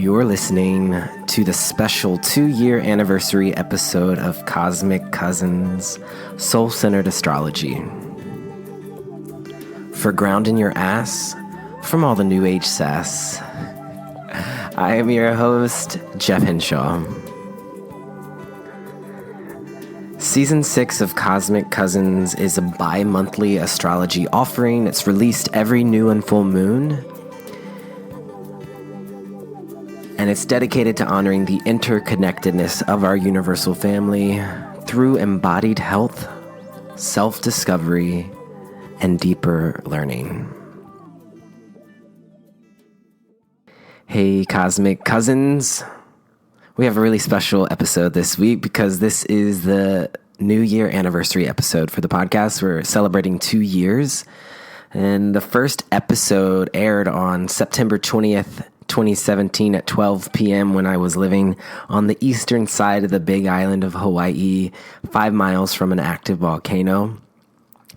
You're listening to the special 2-year anniversary episode of Cosmic Cousins, Soul-Centered Astrology. For grounding your ass from all the New Age sass, I am your host, Jeff Hinshaw. Season 6 of Cosmic Cousins is a bi-monthly astrology offering. It's released every new and full moon. And it's dedicated to honoring the interconnectedness of our universal family through embodied health, self-discovery, and deeper learning. Hey, Cosmic Cousins. We have a really special episode this week because this is the New Year anniversary episode for the podcast. We're celebrating 2 years. And the first episode aired on September 20th, 2017 at 12 p.m. when I was living on the eastern side of the big island of Hawaii, 5 miles from an active volcano.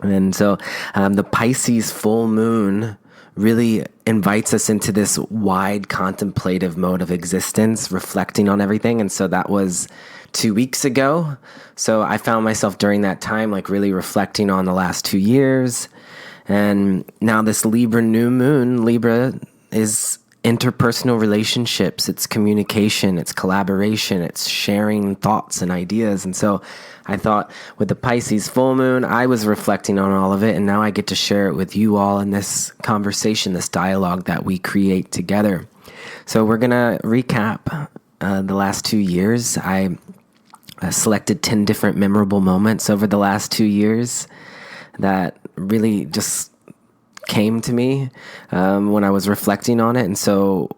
And so the Pisces full moon really invites us into this wide contemplative mode of existence, reflecting on everything. And so that was 2 weeks ago. So I found myself during that time like really reflecting on the last 2 years. And now this Libra New Moon, Libra is interpersonal relationships, it's communication, it's collaboration, it's sharing thoughts and ideas. And so I thought with the Pisces full moon, I was reflecting on all of it, and now I get to share it with you all in this conversation, this dialogue that we create together. So we're going to recap the last 2 years. I selected 10 different memorable moments over the last 2 years that really just came to me when I was reflecting on it. And so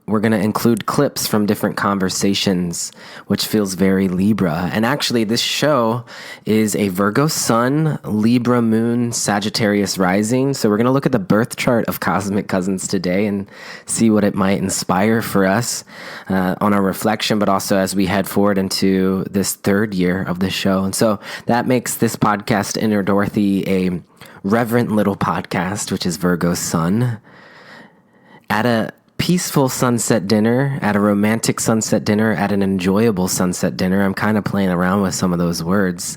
we're going to include clips from different conversations, which feels very Libra. And actually, this show is a Virgo Sun, Libra Moon, Sagittarius Rising. So we're going to look at the birth chart of Cosmic Cousins today and see what it might inspire for us on our reflection, but also as we head forward into this 3rd year of the show. And so that makes this podcast, Inner Dorothy, a reverent little podcast, which is Virgo Sun. At a peaceful sunset dinner, at a romantic sunset dinner, at an enjoyable sunset dinner. I'm kind of playing around with some of those words.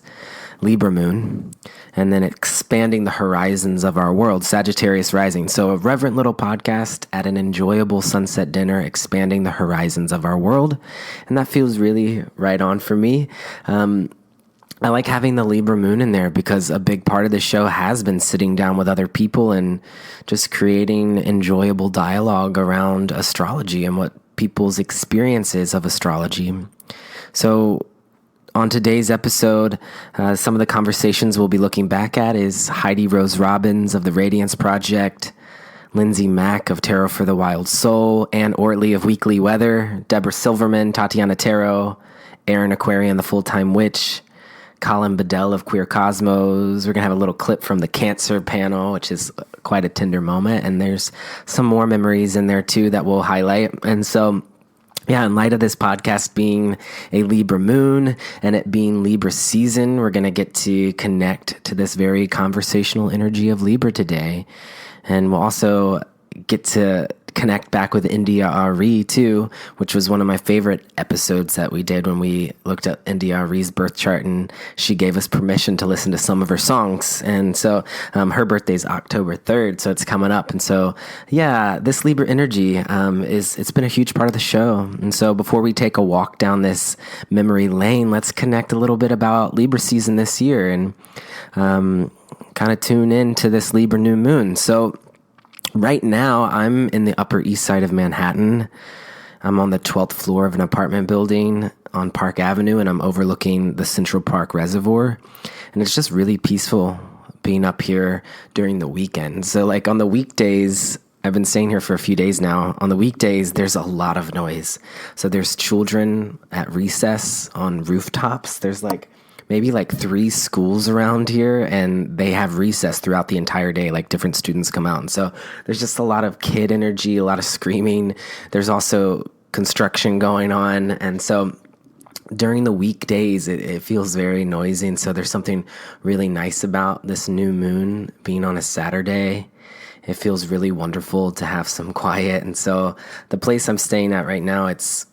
Libra Moon, and then expanding the horizons of our world, Sagittarius Rising. So a reverent little podcast at an enjoyable sunset dinner, expanding the horizons of our world. And that feels really right on for me. I like having the Libra Moon in there because a big part of the show has been sitting down with other people and just creating enjoyable dialogue around astrology and what people's experiences of astrology. So on today's episode, some of the conversations we'll be looking back at is Heidi Rose Robbins of the Radiance Project, Lindsay Mack of Tarot for the Wild Soul, Ann Ortley of Weekly Weather, Deborah Silverman, Tatiana Tarot, Erin Aquarian, the Full-Time Witch, Colin Bedell of Queer Cosmos. We're going to have a little clip from the Cancer panel, which is quite a tender moment. And there's some more memories in there too that we'll highlight. And so, yeah, in light of this podcast being a Libra moon and it being Libra season, we're going to get to connect to this very conversational energy of Libra today. And we'll also get to connect back with India Arie too, which was one of my favorite episodes that we did when we looked at India Arie's birth chart, and she gave us permission to listen to some of her songs. And so her birthday's October 3rd, so it's coming up. And so yeah, this Libra energy it's been a huge part of the show. And so before we take a walk down this memory lane, let's connect a little bit about Libra season this year and kind of tune in to this Libra new moon. So right now, I'm in the Upper East Side of Manhattan. I'm on the 12th floor of an apartment building on Park Avenue, and I'm overlooking the Central Park Reservoir. And it's just really peaceful being up here during the weekend. So like on the weekdays, I've been staying here for a few days now. On the weekdays, there's a lot of noise. So there's children at recess on rooftops. There's maybe 3 schools around here, and they have recess throughout the entire day. Like different students come out. And so there's just a lot of kid energy, a lot of screaming. There's also construction going on. And so during the weekdays, it feels very noisy. And so there's something really nice about this new moon being on a Saturday It feels really wonderful to have some quiet. And so the place I'm staying at right now, it's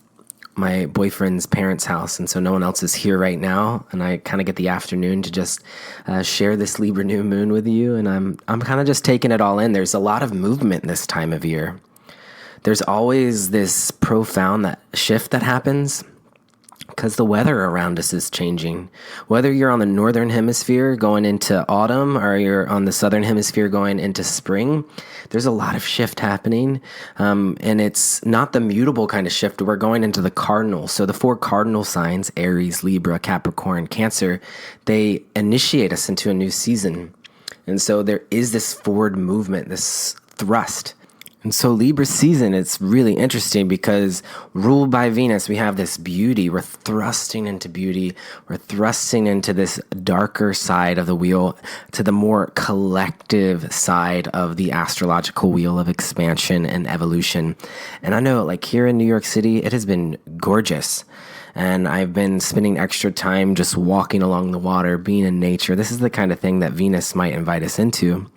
my boyfriend's parents' house, and so no one else is here right now, and I kind of get the afternoon to just share this Libra New Moon with you, and I'm kind of just taking it all in. There's a lot of movement this time of year. There's always this profound shift that happens because the weather around us is changing. Whether you're on the northern hemisphere going into autumn or you're on the southern hemisphere going into spring, there's a lot of shift happening. And it's not the mutable kind of shift. We're going into the cardinal. So the 4 cardinal signs, Aries, Libra, Capricorn, Cancer, they initiate us into a new season. And so there is this forward movement, this thrust. And so Libra season, it's really interesting because ruled by Venus, we have this beauty. We're thrusting into beauty. We're thrusting into this darker side of the wheel to the more collective side of the astrological wheel of expansion and evolution. And I know like here in New York City, it has been gorgeous. And I've been spending extra time just walking along the water, being in nature. This is the kind of thing that Venus might invite us into.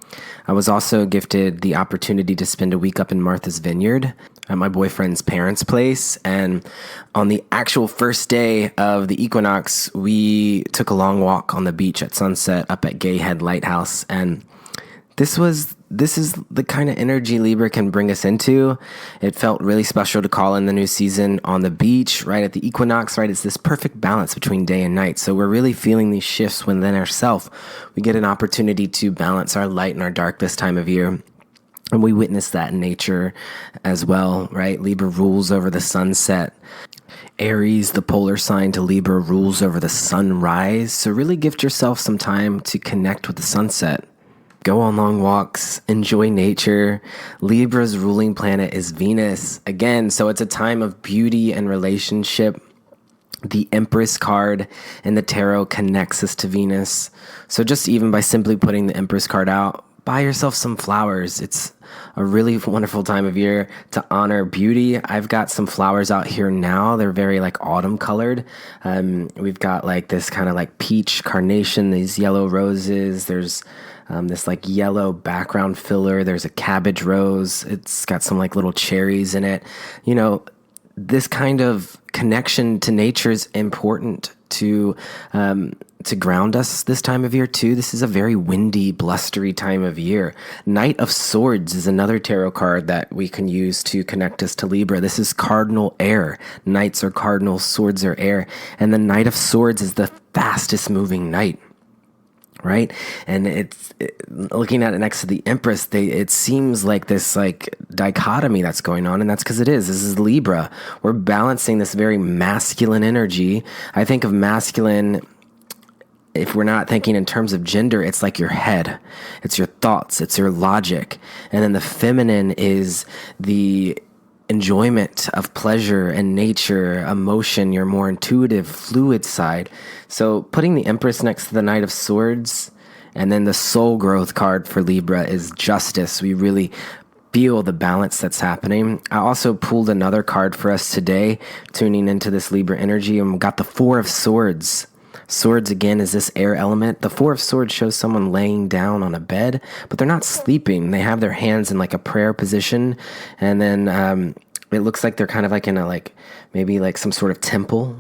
I was also gifted the opportunity to spend a week up in Martha's Vineyard at my boyfriend's parents' place. And on the actual first day of the equinox, we took a long walk on the beach at sunset up at Gay Head Lighthouse. And this is the kind of energy Libra can bring us into. It felt really special to call in the new season on the beach, right at the equinox, right? It's this perfect balance between day and night. So we're really feeling these shifts within ourselves. We get an opportunity to balance our light and our dark this time of year. And we witness that in nature as well, right? Libra rules over the sunset. Aries, the polar sign to Libra, rules over the sunrise. So really gift yourself some time to connect with the sunset. Go on long walks, enjoy nature. Libra's ruling planet is Venus. Again, so it's a time of beauty and relationship. The Empress card in the tarot connects us to Venus. So just even by simply putting the Empress card out, buy yourself some flowers. It's a really wonderful time of year to honor beauty. I've got some flowers out here now. They're very like autumn colored. We've got like this kind of like peach carnation, these yellow roses. There's this like yellow background filler. There's a cabbage rose. It's got some like little cherries in it. You know, this kind of connection to nature is important to ground us this time of year too. This is a very windy, blustery time of year. Knight of Swords is another tarot card that we can use to connect us to Libra. This is cardinal air. Knights are cardinal, swords are air. And the Knight of Swords is the fastest moving knight. Right. And looking at it next to the Empress, it seems like this like dichotomy that's going on. And that's because it is. This is Libra. We're balancing this very masculine energy. I think of masculine, if we're not thinking in terms of gender, it's like your head. It's your thoughts. It's your logic. And then the feminine is the enjoyment of pleasure and nature, emotion, your more intuitive, fluid side. So putting the Empress next to the Knight of Swords, and then the soul growth card for Libra is Justice. We really feel the balance that's happening. I also pulled another card for us today, tuning into this Libra energy, and we got the Four of Swords. Swords, again, is this air element. The Four of Swords shows someone laying down on a bed, but they're not sleeping. They have their hands in like a prayer position, and then it looks like they're kind of like in a like maybe like some sort of temple.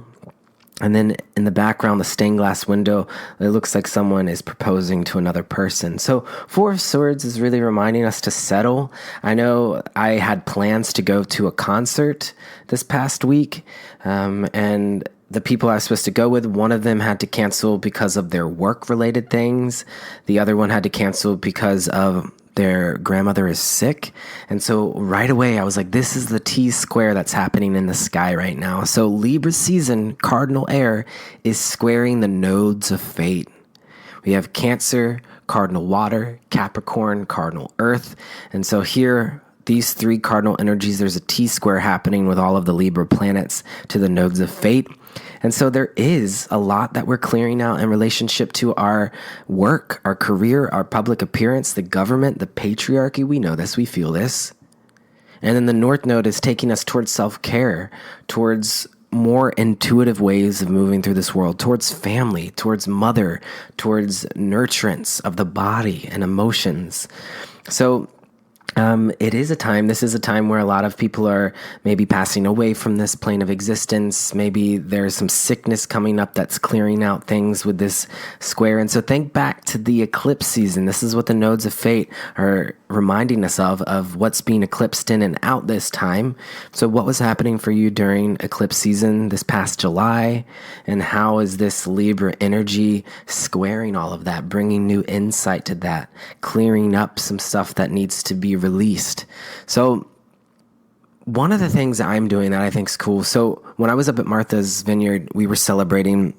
And then in the background, the stained glass window, it looks like someone is proposing to another person. So Four of Swords is really reminding us to settle. I know I had plans to go to a concert this past week, and the people I was supposed to go with, one of them had to cancel because of their work-related things. The other one had to cancel because of their grandmother is sick. And so right away, I was like, this is the T-square that's happening in the sky right now. So Libra season, cardinal air, is squaring the nodes of fate. We have Cancer, cardinal water, Capricorn, cardinal earth. And so here, these 3 cardinal energies, there's a T-square happening with all of the Libra planets to the nodes of fate. And so there is a lot that we're clearing out in relationship to our work, our career, our public appearance, the government, the patriarchy. We know this, we feel this. And then the North Node is taking us towards self-care, towards more intuitive ways of moving through this world, towards family, towards mother, towards nurturance of the body and emotions. So This is a time where a lot of people are maybe passing away from this plane of existence. Maybe there's some sickness coming up that's clearing out things with this square. And so think back to the eclipse season. This is what the nodes of fate are reminding us of what's being eclipsed in and out this time. So what was happening for you during eclipse season this past July? And how is this Libra energy squaring all of that, bringing new insight to that, clearing up some stuff that needs to be released? So one of the things that I'm doing that I think is cool. So when I was up at Martha's Vineyard, we were celebrating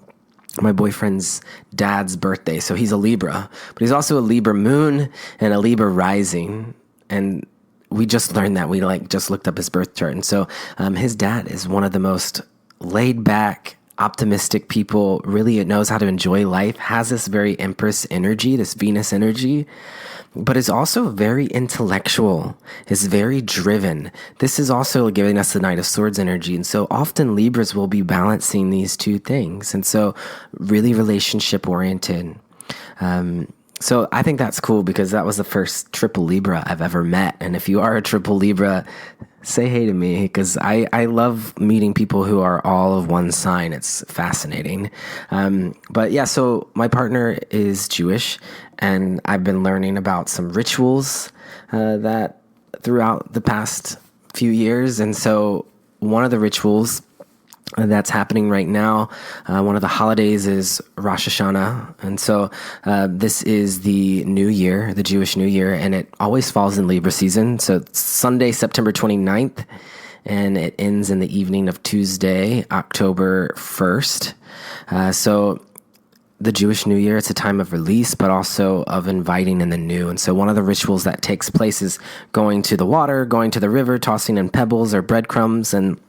my boyfriend's dad's birthday. So he's a Libra, but he's also a Libra Moon and a Libra Rising. And we just learned that. We just looked up his birth chart. And so his dad is one of the most laid back, optimistic people, really knows how to enjoy life, has this very Empress energy, this Venus energy, but is also very intellectual, is very driven. This is also giving us the Knight of Swords energy. And so often Libras will be balancing these two things. And so really relationship oriented. So I think that's cool because that was the first triple Libra I've ever met. And if you are a triple Libra, say hey to me because I love meeting people who are all of one sign. It's fascinating. But yeah, so my partner is Jewish and I've been learning about some rituals that throughout the past few years. And so one of the rituals that's happening right now, one of the holidays is Rosh Hashanah. And so this is the new year, the Jewish New Year, and it always falls in Libra season. So it's Sunday, September 29th, and it ends in the evening of Tuesday, October 1st. So the Jewish New Year, it's a time of release, but also of inviting in the new. And so one of the rituals that takes place is going to the water, going to the river, tossing in pebbles or breadcrumbs. And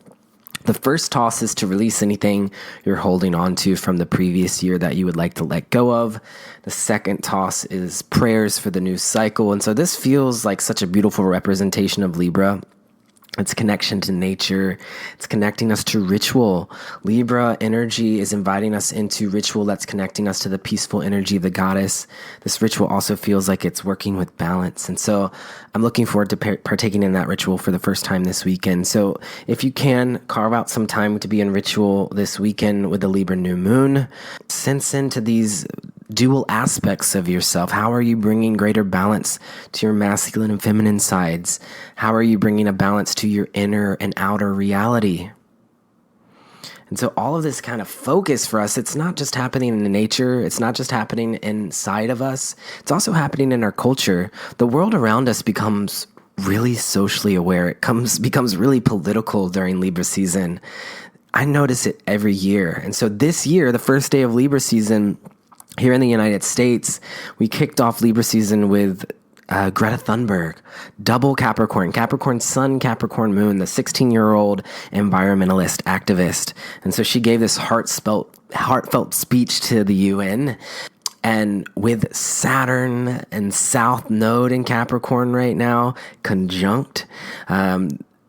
the first toss is to release anything you're holding on to from the previous year that you would like to let go of. The second toss is prayers for the new cycle. And so this feels like such a beautiful representation of Libra. It's connection to nature. It's connecting us to ritual. Libra energy is inviting us into ritual that's connecting us to the peaceful energy of the goddess. This ritual also feels like it's working with balance. And so I'm looking forward to partaking in that ritual for the first time this weekend. So if you can, carve out some time to be in ritual this weekend with the Libra New Moon. Sense into these dual aspects of yourself. How are you bringing greater balance to your masculine and feminine sides? How are you bringing a balance to your inner and outer reality? And so all of this kind of focus for us, it's not just happening in nature. It's not just happening inside of us. It's also happening in our culture. The world around us becomes really socially aware. It becomes really political during Libra season. I notice it every year. And so this year, the first day of Libra season, here in the United States, we kicked off Libra season with Greta Thunberg, double Capricorn Sun, Capricorn Moon, the 16-year-old environmentalist activist. And so she gave this heartfelt speech to the UN. And with Saturn and South Node in Capricorn right now, conjunct,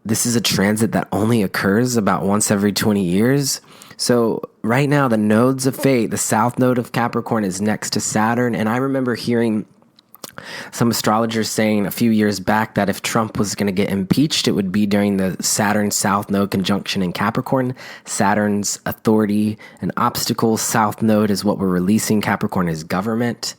this is a transit that only occurs about once every 20 years. So right now, the nodes of fate, the South Node of Capricorn is next to Saturn. And I remember hearing some astrologers saying a few years back that if Trump was going to get impeached, it would be during the Saturn South Node conjunction in Capricorn. Saturn's authority and obstacles. South Node is what we're releasing. Capricorn is government.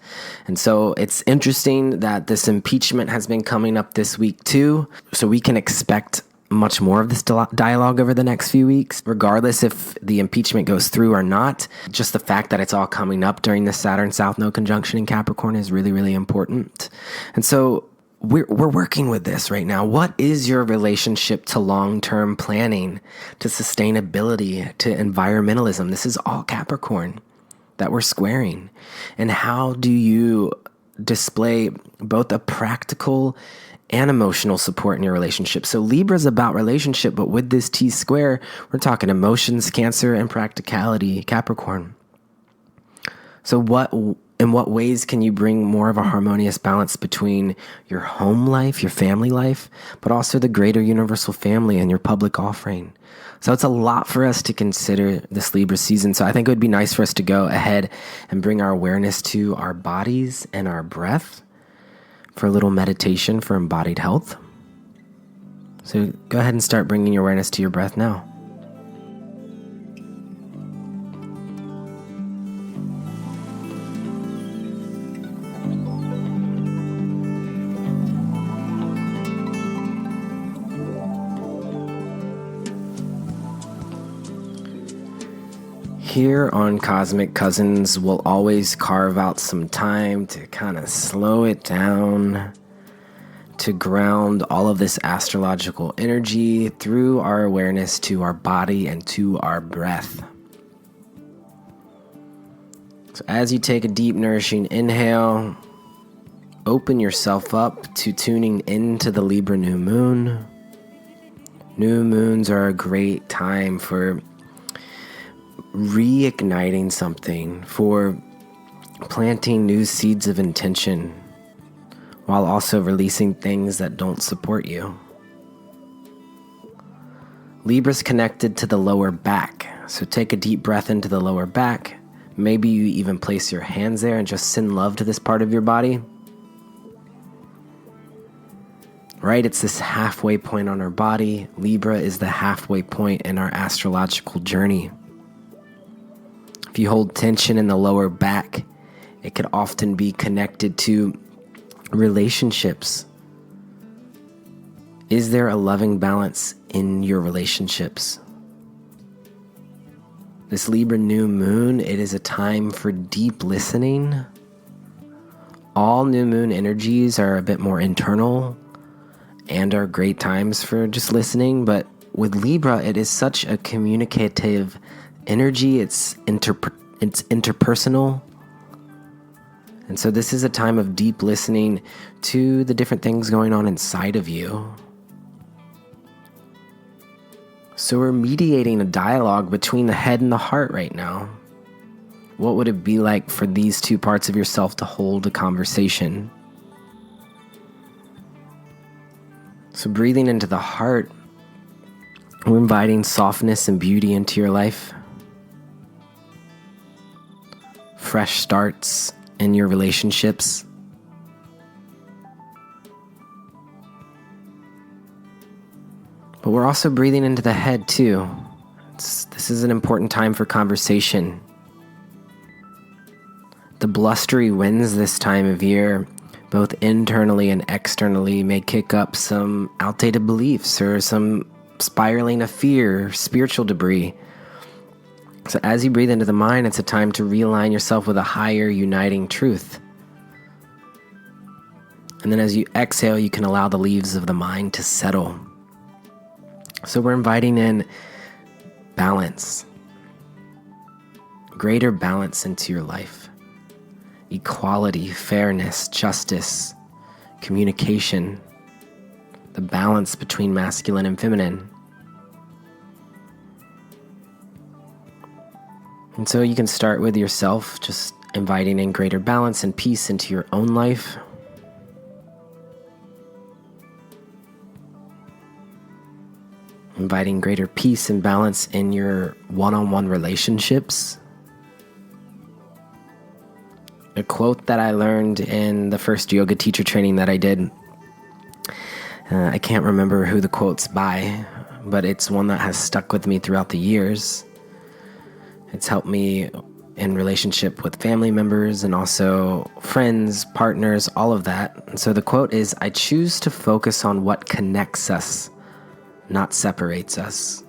And so it's interesting that this impeachment has been coming up this week too. So we can expect much more of this dialogue over the next few weeks, regardless if the impeachment goes through or not. Just the fact that it's all coming up during the Saturn South Node conjunction in Capricorn is really, really important. And so we're working with this right now. What is your relationship to long-term planning, to sustainability, to environmentalism? This is all Capricorn that we're squaring. And how do you display both a practical and emotional support in your relationship? So Libra's about relationship, but with this T square, we're talking emotions, Cancer, and practicality, Capricorn. So in what ways can you bring more of a harmonious balance between your home life, your family life, but also the greater universal family and your public offering? So it's a lot for us to consider this Libra season. So I think it would be nice for us to go ahead and bring our awareness to our bodies and our breath. for a little meditation for embodied health. So go ahead and start bringing your awareness to your breath now. Here on Cosmic Cousins, we'll always carve out some time to kind of slow it down, to ground all of this astrological energy through our awareness to our body and to our breath. So as you take a deep, nourishing inhale, open yourself up to tuning into the Libra New Moon. New moons are a great time for reigniting something, for planting new seeds of intention, while also releasing things that don't support you. Libra's connected to the lower back, so take a deep breath into the lower back. Maybe you even place your hands there and just send love to this part of your body. Right, it's this halfway point on our body. Libra is the halfway point in our astrological journey. If you hold tension in the lower back, it could often be connected to relationships. Is there a loving balance in your relationships? This Libra new moon, it is a time for deep listening. All new moon energies are a bit more internal and are great times for just listening, but with Libra, it is such a communicative energy. It's interpersonal. And so this is a time of deep listening to the different things going on inside of you. So we're mediating a dialogue between the head and the heart right now. What would it be like for these two parts of yourself to hold a conversation? So breathing into the heart, we're inviting softness and beauty into your life. Fresh starts in your relationships. But we're also breathing into the head too. This is an important time for conversation. The blustery winds this time of year, both internally and externally, may kick up some outdated beliefs or some spiraling of fear, spiritual debris. So as you breathe into the mind, it's a time to realign yourself with a higher uniting truth. And then as you exhale, you can allow the leaves of the mind to settle. So we're inviting in balance, greater balance into your life. Equality, fairness, justice, communication, the balance between masculine and feminine. And so you can start with yourself, just inviting in greater balance and peace into your own life. Inviting greater peace and balance in your one-on-one relationships. A quote that I learned in the first yoga teacher training that I did. I can't remember who the quote's by, but it's one that has stuck with me throughout the years. It's helped me in relationship with family members and also friends, partners, all of that. And so the quote is, "I choose to focus on what connects us, not separates us."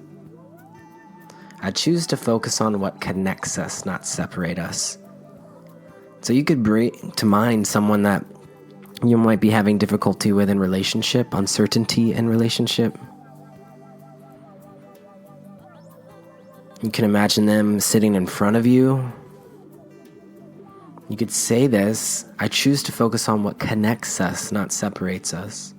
I choose to focus on what connects us, not separate us. So you could bring to mind someone that you might be having difficulty with in relationship, uncertainty in relationship. You can imagine them sitting in front of you. You could say this, "I choose to focus on what connects us, not separates us."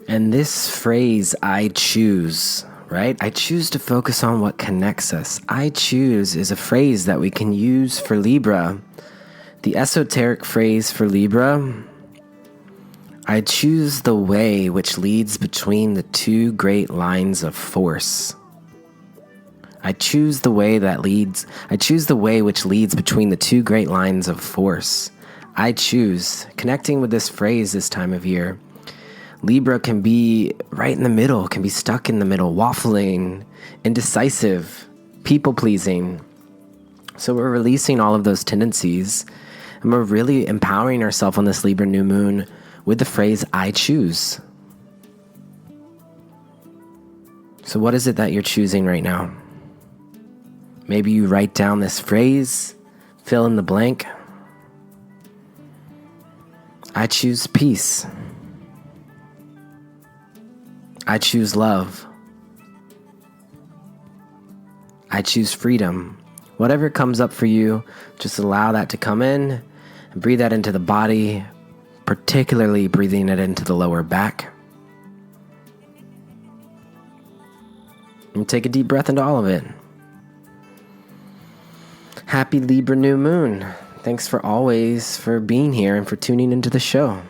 And this phrase, "I choose," right? I choose to focus on what connects us. "I choose" is a phrase that we can use for Libra. The esoteric phrase for Libra, "I choose the way which leads between the two great lines of force." I choose the way that leads. I choose the way which leads between the two great lines of force. I choose. Connecting with this phrase this time of year, Libra can be right in the middle, can be stuck in the middle, waffling, indecisive, people-pleasing. So we're releasing all of those tendencies, and we're really empowering ourselves on this Libra New Moon with the phrase, I choose. So what is it that you're choosing right now? Maybe you write down this phrase, fill in the blank. I choose peace. I choose love. I choose freedom. Whatever comes up for you, just allow that to come in and breathe that into the body, particularly breathing it into the lower back. And take a deep breath into all of it. Happy Libra New Moon. Thanks for being here and for tuning into the show.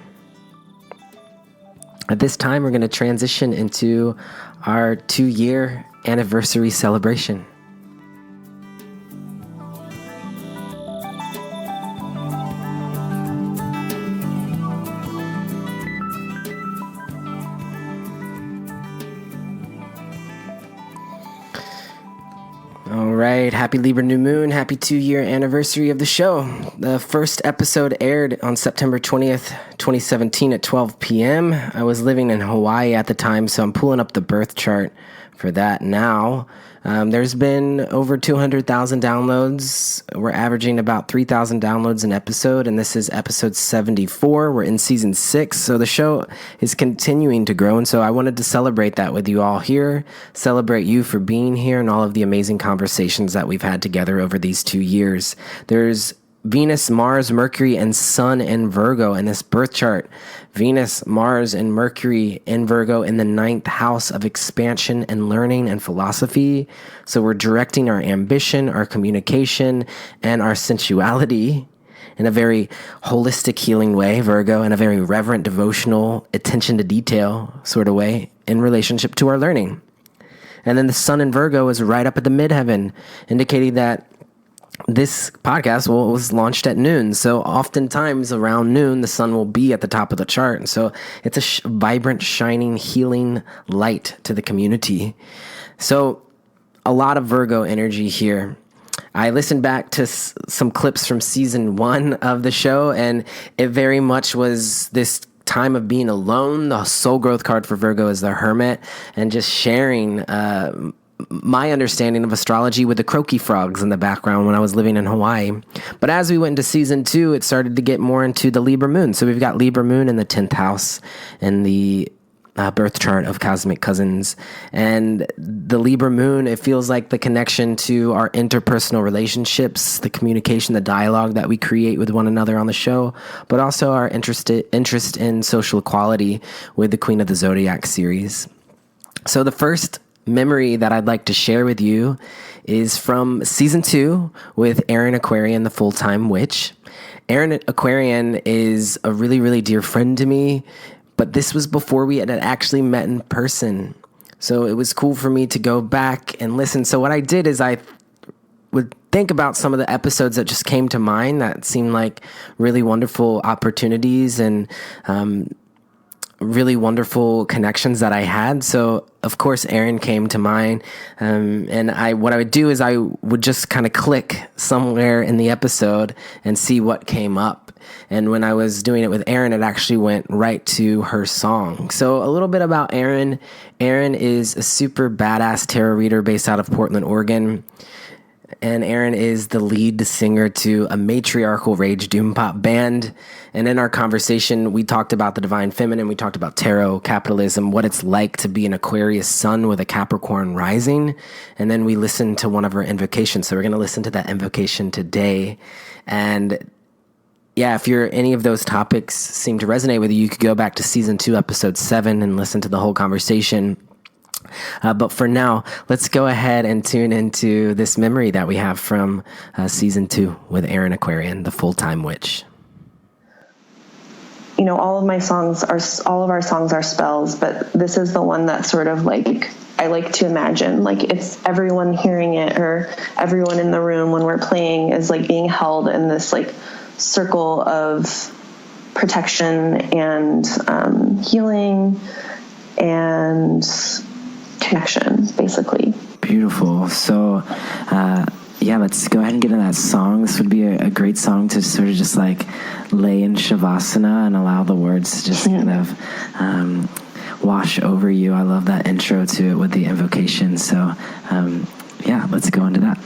At this time, we're going to transition into our 2-year anniversary celebration. All right, happy Libra New Moon, happy 2-year anniversary of the show. The first episode aired on September 20th, 2017 at 12 p.m. I was living in Hawaii at the time, so I'm pulling up the birth chart for that now. There's been over 200,000 downloads. We're averaging about 3,000 downloads an episode, and this is episode 74. We're in season 6, so the show is continuing to grow, and so I wanted to celebrate that with you all here, celebrate you for being here and all of the amazing conversations that we've had together over these 2 years. There's Venus, Mars, Mercury, and Sun in Virgo in this birth chart. Venus, Mars, and Mercury in Virgo in the 9th house of expansion and learning and philosophy. So we're directing our ambition, our communication, and our sensuality in a very holistic healing way, Virgo, in a very reverent, devotional, attention to detail sort of way in relationship to our learning. And then the Sun in Virgo is right up at the midheaven, indicating that this podcast was launched at noon. So oftentimes around noon, the sun will be at the top of the chart. And so it's a vibrant, shining, healing light to the community. So a lot of Virgo energy here. I listened back to some clips from season 1 of the show, and it very much was this time of being alone. The soul growth card for Virgo is the Hermit, and just sharing my understanding of astrology with the croaky frogs in the background when I was living in Hawaii. But as we went into season 2, it started to get more into the Libra Moon. So we've got Libra Moon in the 10th house in the birth chart of Cosmic Cousins. And the Libra Moon, it feels like the connection to our interpersonal relationships, the communication, the dialogue that we create with one another on the show, but also our interest in social equality with the Queen of the Zodiac series. So the first memory that I'd like to share with you is from season 2 with Erin Aquarian, the full-time witch. Erin Aquarian is a really, really dear friend to me, but this was before we had actually met in person. So it was cool for me to go back and listen. So what I did is I would think about some of the episodes that just came to mind that seemed like really wonderful opportunities and really wonderful connections that I had. So of course, Erin came to mind. And what I would do is I would just kind of click somewhere in the episode and see what came up. And when I was doing it with Erin, it actually went right to her song. So a little bit about Erin. Erin is a super badass tarot reader based out of Portland, Oregon. And Erin is the lead singer to a matriarchal rage doom pop band. And in our conversation, we talked about the divine feminine. We talked about tarot, capitalism, what it's like to be an Aquarius sun with a Capricorn rising. And then we listened to one of her invocations. So we're going to listen to that invocation today. And yeah, if any of those topics seem to resonate with you, you could go back to season 2, episode 7 and listen to the whole conversation. But for now, let's go ahead and tune into this memory that we have from season 2 with Erin Aquarian, the full-time witch. All of our songs are spells, but this is the one that sort of like I like to imagine like it's everyone hearing it, or everyone in the room when we're playing is like being held in this like circle of protection and healing and connection, basically. Beautiful. So, yeah, let's go ahead and get into that song. This would be a great song to sort of just like lay in Shavasana and allow the words to just kind of wash over you. I love that intro to it with the invocation. So, yeah, let's go into that.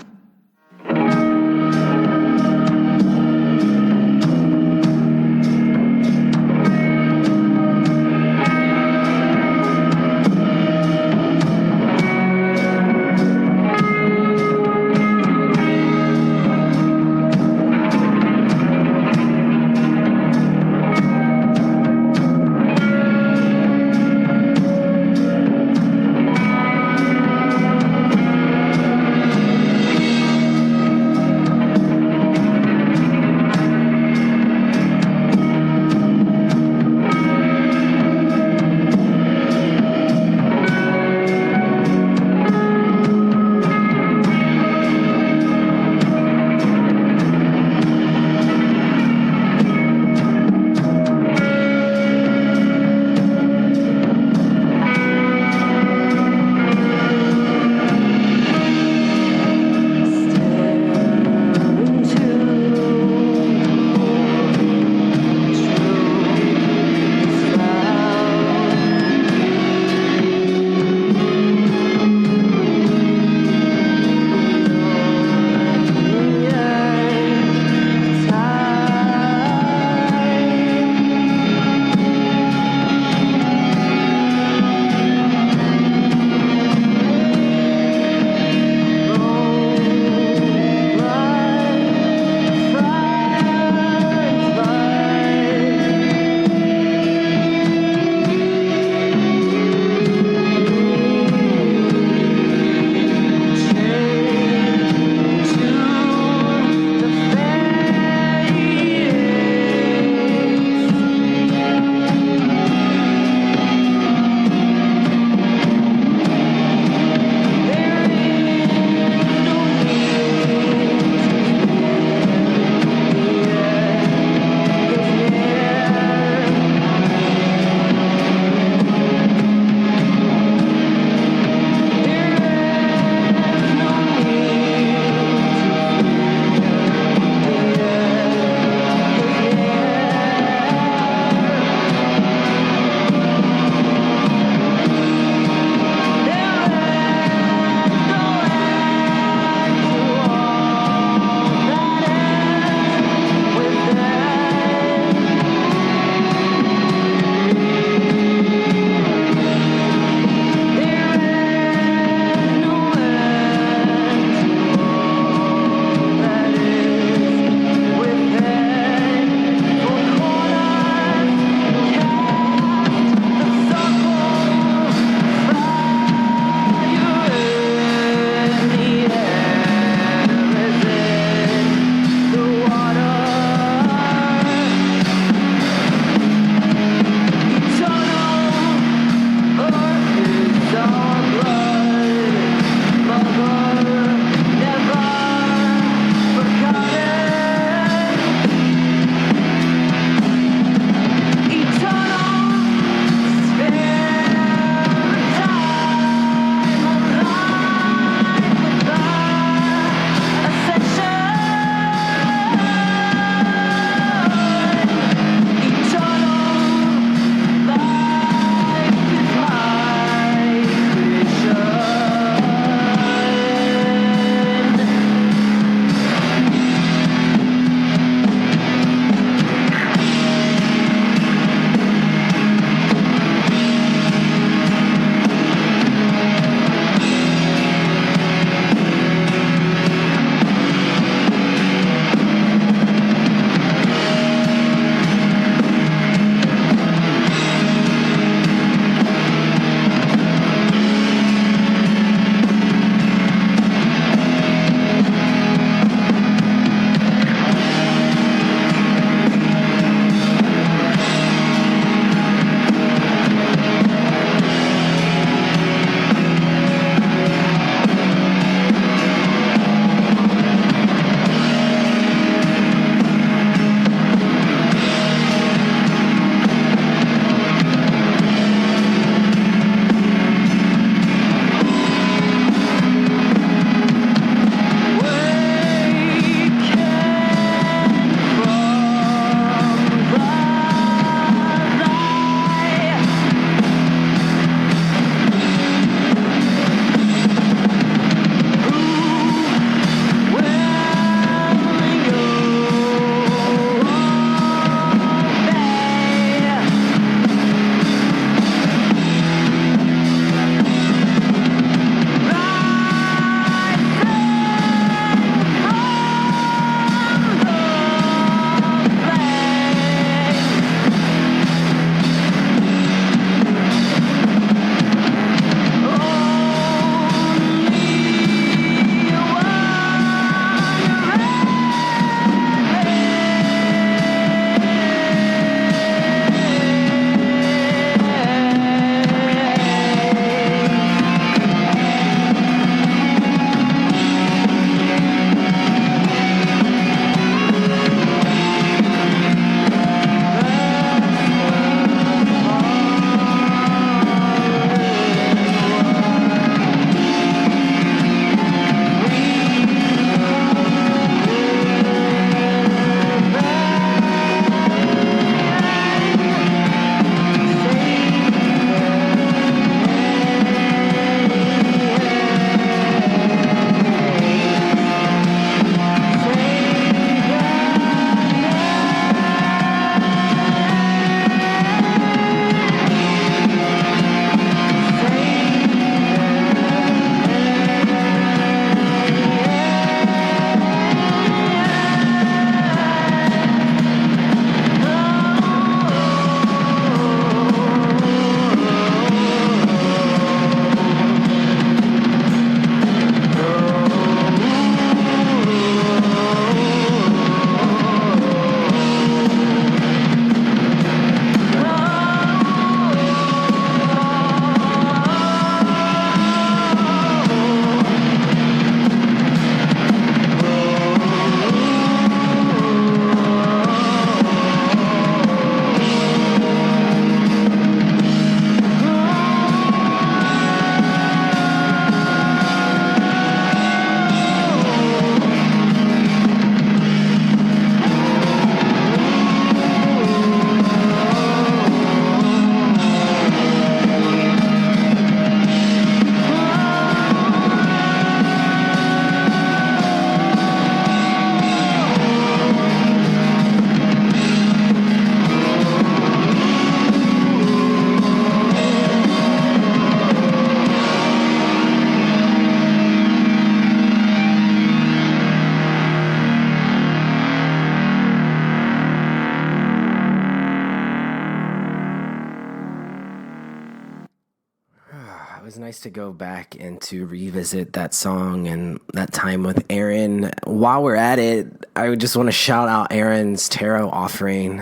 was nice to go back and to revisit that song and that time with Aaron. While we're at it, I would just want to shout out Aaron's tarot offering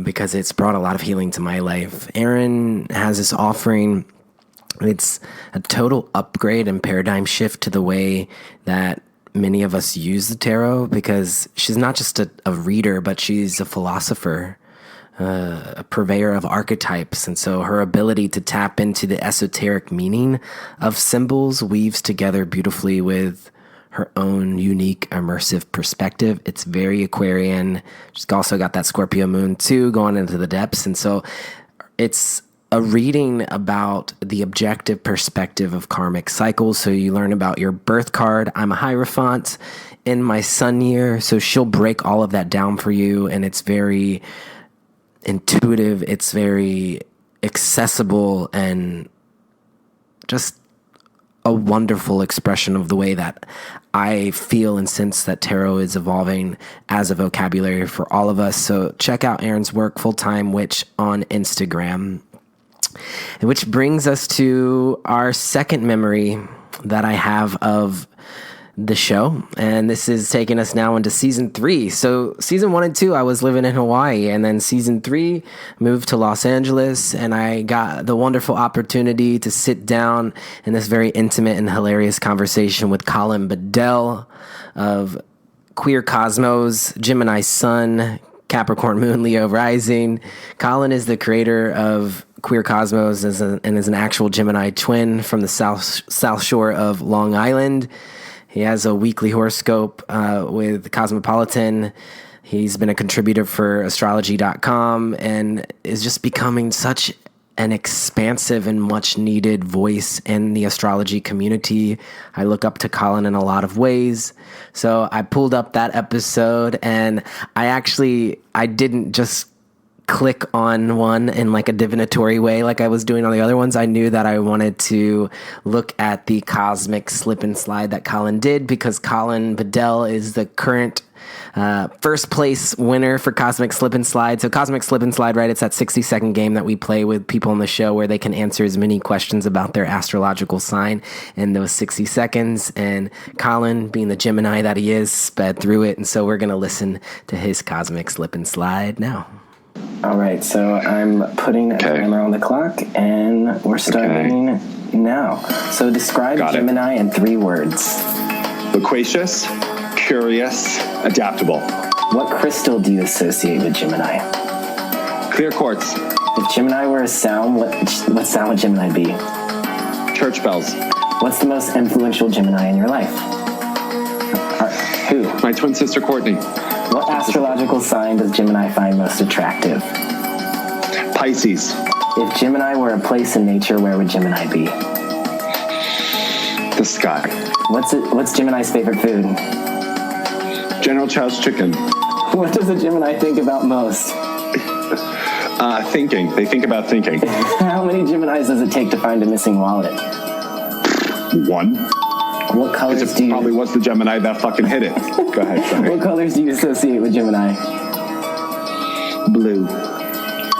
because it's brought a lot of healing to my life. Aaron has this offering. It's a total upgrade and paradigm shift to the way that many of us use the tarot, because she's not just a reader, but she's a philosopher, a purveyor of archetypes. And so her ability to tap into the esoteric meaning of symbols weaves together beautifully with her own unique immersive perspective. It's very Aquarian. She's also got that Scorpio moon too, going into the depths. And so it's a reading about the objective perspective of karmic cycles. So you learn about your birth card. I'm a Hierophant in my sun year, so she'll break all of that down for you. And it's very intuitive. It's very accessible and just a wonderful expression of the way that I feel and sense that tarot is evolving as a vocabulary for all of us. So check out Aaron's work, Full-Time Witch, on Instagram. Which brings us to our second memory that I have of the show. And this is taking us now into season 3. So season 1 and 2, I was living in Hawaii. And then season 3, moved to Los Angeles. And I got the wonderful opportunity to sit down in this very intimate and hilarious conversation with Colin Bedell of Queer Cosmos, Gemini Sun, Capricorn Moon, Leo Rising. Colin is the creator of Queer Cosmos and is an actual Gemini twin from the South Shore of Long Island. He has a weekly horoscope with Cosmopolitan. He's been a contributor for astrology.com and is just becoming such an expansive and much needed voice in the astrology community. I look up to Colin in a lot of ways. So I pulled up that episode, and I didn't just click on one in like a divinatory way like I was doing on the other ones. I knew that I wanted to look at the cosmic slip and slide that Colin did, because Colin Bedell is the current first place winner for Cosmic Slip and Slide. So Cosmic Slip and Slide, right? It's that 60-second game that we play with people on the show where they can answer as many questions about their astrological sign in those 60 seconds. And Colin, being the Gemini that he is, sped through it. And so we're going to listen to his Cosmic Slip and Slide now. All right, so I'm putting a timer on the clock, and we're starting now. So describe Gemini in 3 words. Loquacious, curious, adaptable. What crystal do you associate with Gemini? Clear quartz. If Gemini were a sound, what sound would Gemini be? Church bells. What's the most influential Gemini in your life? Who? My twin sister, Courtney. What astrological sign does Gemini find most attractive? Pisces. If Gemini were a place in nature, where would Gemini be? The sky. What's Gemini's favorite food? General Chow's chicken. What does a Gemini think about most? Thinking. They think about thinking. How many Geminis does it take to find a missing wallet? 1. What colors do you... probably was the Gemini that fucking hit it. Go ahead, sorry. What colors do you associate with Gemini? Blue.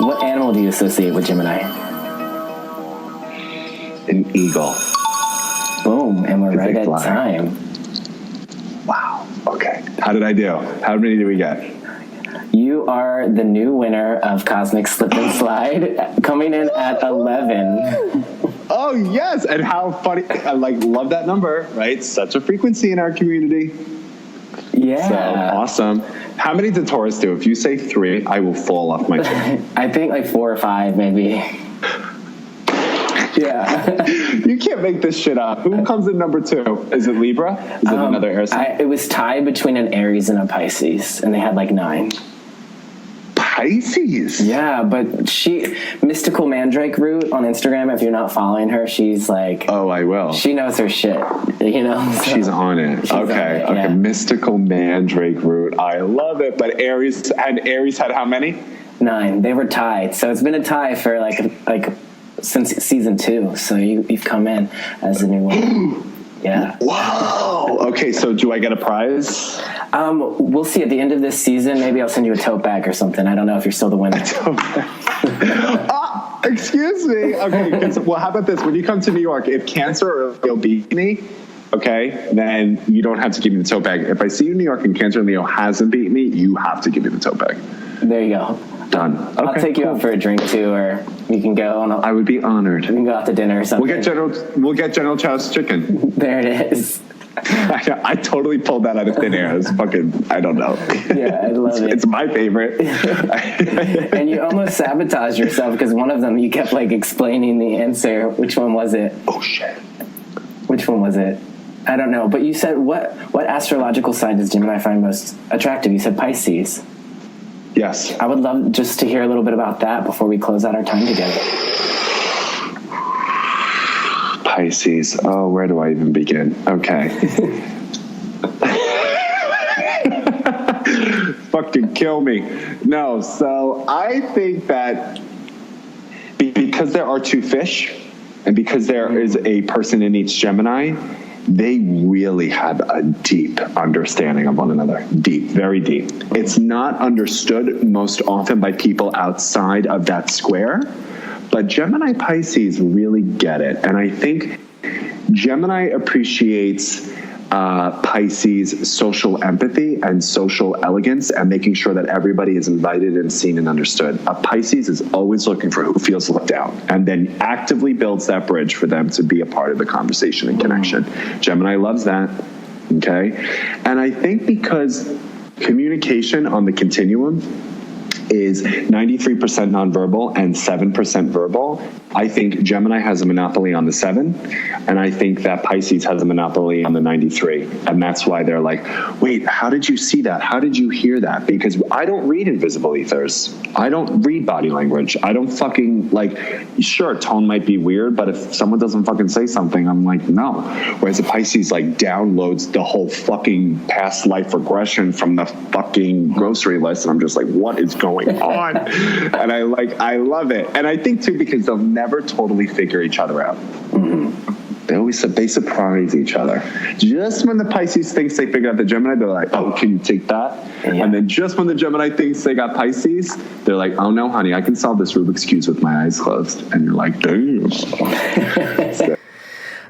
What animal do you associate with Gemini? An eagle. Boom, and we're right at time. Wow. Okay. How did I do? How many did we get? You are the new winner of Cosmic Slip and Slide, coming in at 11. Oh, yes. And how funny. I love that number, right? Such a frequency in our community. Yeah. So awesome. How many did Taurus do? If you say 3, I will fall off my chair. I think 4 or 5, maybe. Yeah. You can't make this shit up. Who comes in number 2? Is it Libra? Is it another air sign? It was tied between an Aries and a Pisces, and they had 9. Pisces. Yeah, but Mystical Mandrake Root on Instagram, if you're not following her, she's oh, I will. She knows her shit, So she's on it. Okay. Yeah. Mystical Mandrake Root. I love it. But Aries had how many? 9. They were tied. So it's been a tie for since season 2. So you've come in as a new one. Yeah. Whoa. Okay, so do I get a prize? We'll see at the end of this season. Maybe I'll send you a tote bag or something. I don't know if you're still the winner. Excuse me. Okay. Well, how about this? When you come to New York, if Cancer or Leo beat me, okay, then you don't have to give me the tote bag. If I see you in New York and Cancer and Leo hasn't beat me, you have to give me the tote bag. There you go. Done. Okay, I'll take you out for a drink too, or you can go on. I would be honored. We can go out to dinner or something. We'll get General Chow's chicken. There it is. I totally pulled that out of thin air. It's fucking, I don't know. Yeah, I love it. It's my favorite. And you almost sabotaged yourself because one of them you kept like explaining the answer. Which one was it? Oh shit. Which one was it? I don't know. But you said what astrological sign does Gemini find most attractive? You said Pisces. Yes. I would love just to hear a little bit about that before we close out our time together. Pisces. Oh, where do I even begin? Okay. Fucking kill me. No, so I think that because there are two fish and because there is a person in each Gemini, they really have a deep understanding of one another. Deep, very deep. It's not understood most often by people outside of that square, but Gemini Pisces really get it. And I think Gemini appreciates Pisces' social empathy and social elegance and making sure that everybody is invited and seen and understood. Pisces is always looking for who feels left out and then actively builds that bridge for them to be a part of the conversation and connection. Gemini loves that. Okay. And I think because communication on the continuum is 93% nonverbal and 7% verbal, I think Gemini has a monopoly on the 7, and I think that Pisces has a monopoly on the 93, and that's why they're like, wait, how did you see that? How did you hear that? Because I don't read invisible ethers. I don't read body language. I don't fucking, like, sure, tone might be weird, but if someone doesn't fucking say something, I'm like, no. Whereas the Pisces, like, downloads the whole fucking past life regression from the fucking grocery list, and I'm just like, what is going on? And I love it. And I think, too, because they'll never totally figure each other out. Mm-hmm. They surprise each other. Just when the Pisces thinks they figured out the Gemini, they're like, oh, can you take that? Yeah. And then just when the Gemini thinks they got Pisces, they're like, oh no, honey, I can solve this Rubik's Cube with my eyes closed. And you're like, damn.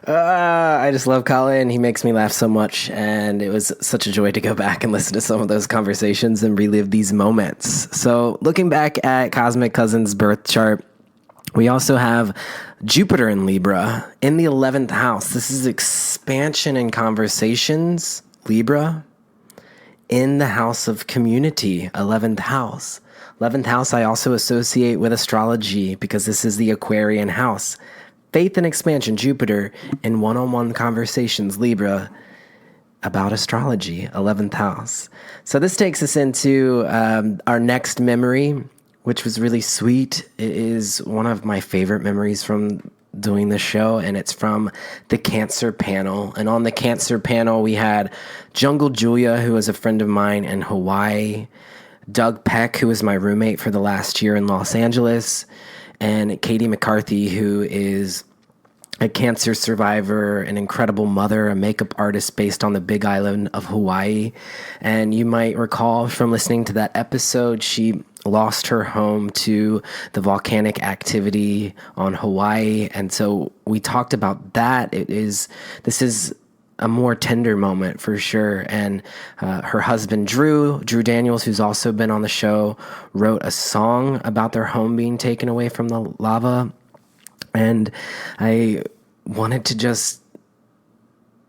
I just love Colin. He makes me laugh so much, and it was such a joy to go back and listen to some of those conversations and relive these moments. So looking back at Cosmic Cousin's birth chart, we also have Jupiter in Libra in the 11th house. This is expansion and conversations, Libra, in the house of community, 11th house. 11th house I also associate with astrology because this is the Aquarian house. Faith and expansion, Jupiter, in one-on-one conversations, Libra, about astrology, 11th house. So this takes us into our next memory, which was really sweet. It is one of my favorite memories from doing the show, and it's from the Cancer panel. And on the Cancer panel, we had Jungle Julia, who was a friend of mine in Hawaii, Doug Peck, who was my roommate for the last year in Los Angeles, and Katie McCarthy, who is a cancer survivor, an incredible mother, a makeup artist based on the Big Island of Hawaii. And you might recall from listening to that episode, she lost her home to the volcanic activity on Hawaii. And so we talked about that. This is a more tender moment for sure. And her husband, Drew Daniels, who's also been on the show, wrote a song about their home being taken away from the lava. And I wanted to just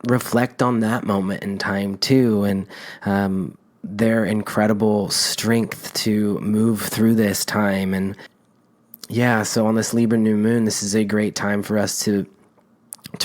reflect on that moment in time too. And their incredible strength to move through this time. And yeah, so on this Libra New Moon, this is a great time for us to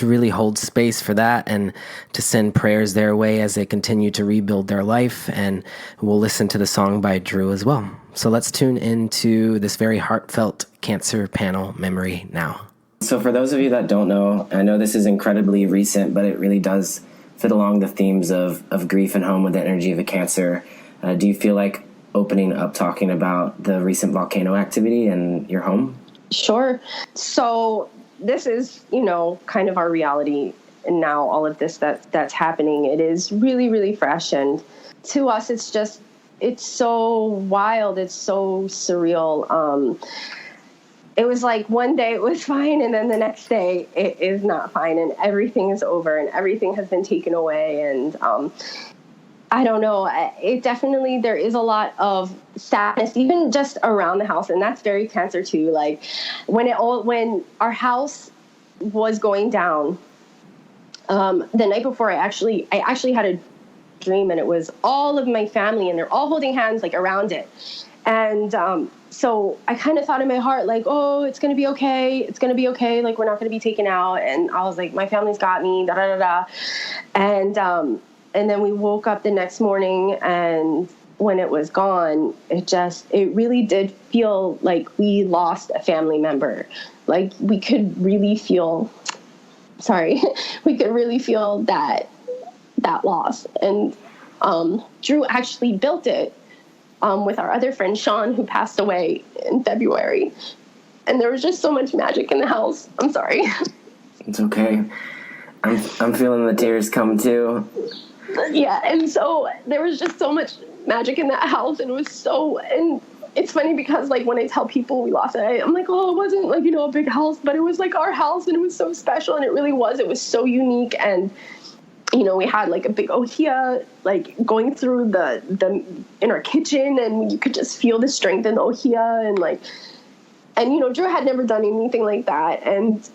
really hold space for that and to send prayers their way as they continue to rebuild their life. And we'll listen to the song by Drew as well. So let's tune into this very heartfelt Cancer panel memory now. So for those of you that don't know, I know this is incredibly recent, but it really does fit along the themes of grief and home with the energy of a Cancer. Do you feel like opening up, talking about the recent volcano activity and your home? Sure. So this is, kind of our reality. And now all of this that's happening, it is really, really fresh. And to us, it's so wild. It's so surreal. it was like one day it was fine, and then the next day it is not fine, and everything is over, and everything has been taken away. And I don't know. It definitely, there is a lot of sadness, even just around the house, and that's very Cancer too. Like when our house was going down, the night before, I actually had a dream, and it was all of my family, and they're all holding hands like around it, and so I kind of thought in my heart, like, oh, it's gonna be okay. It's gonna be okay. Like, we're not gonna be taken out. And I was like, my family's got me. Da da da da. And then we woke up the next morning, and when it was gone, it really did feel like we lost a family member. Like we could really feel that loss. And Drew actually built it with our other friend Sean, who passed away in February. And there was just so much magic in the house. I'm sorry. It's okay. I'm feeling the tears come too. Yeah, and so there was just so much magic in that house, and and it's funny because like when I tell people we lost it, I'm like, oh, it wasn't like, a big house, but it was like our house, and it was so special, and it really was. It was so unique, and we had like a big ohia like going through the in our kitchen, and you could just feel the strength in the ohia, and Drew had never done anything like that and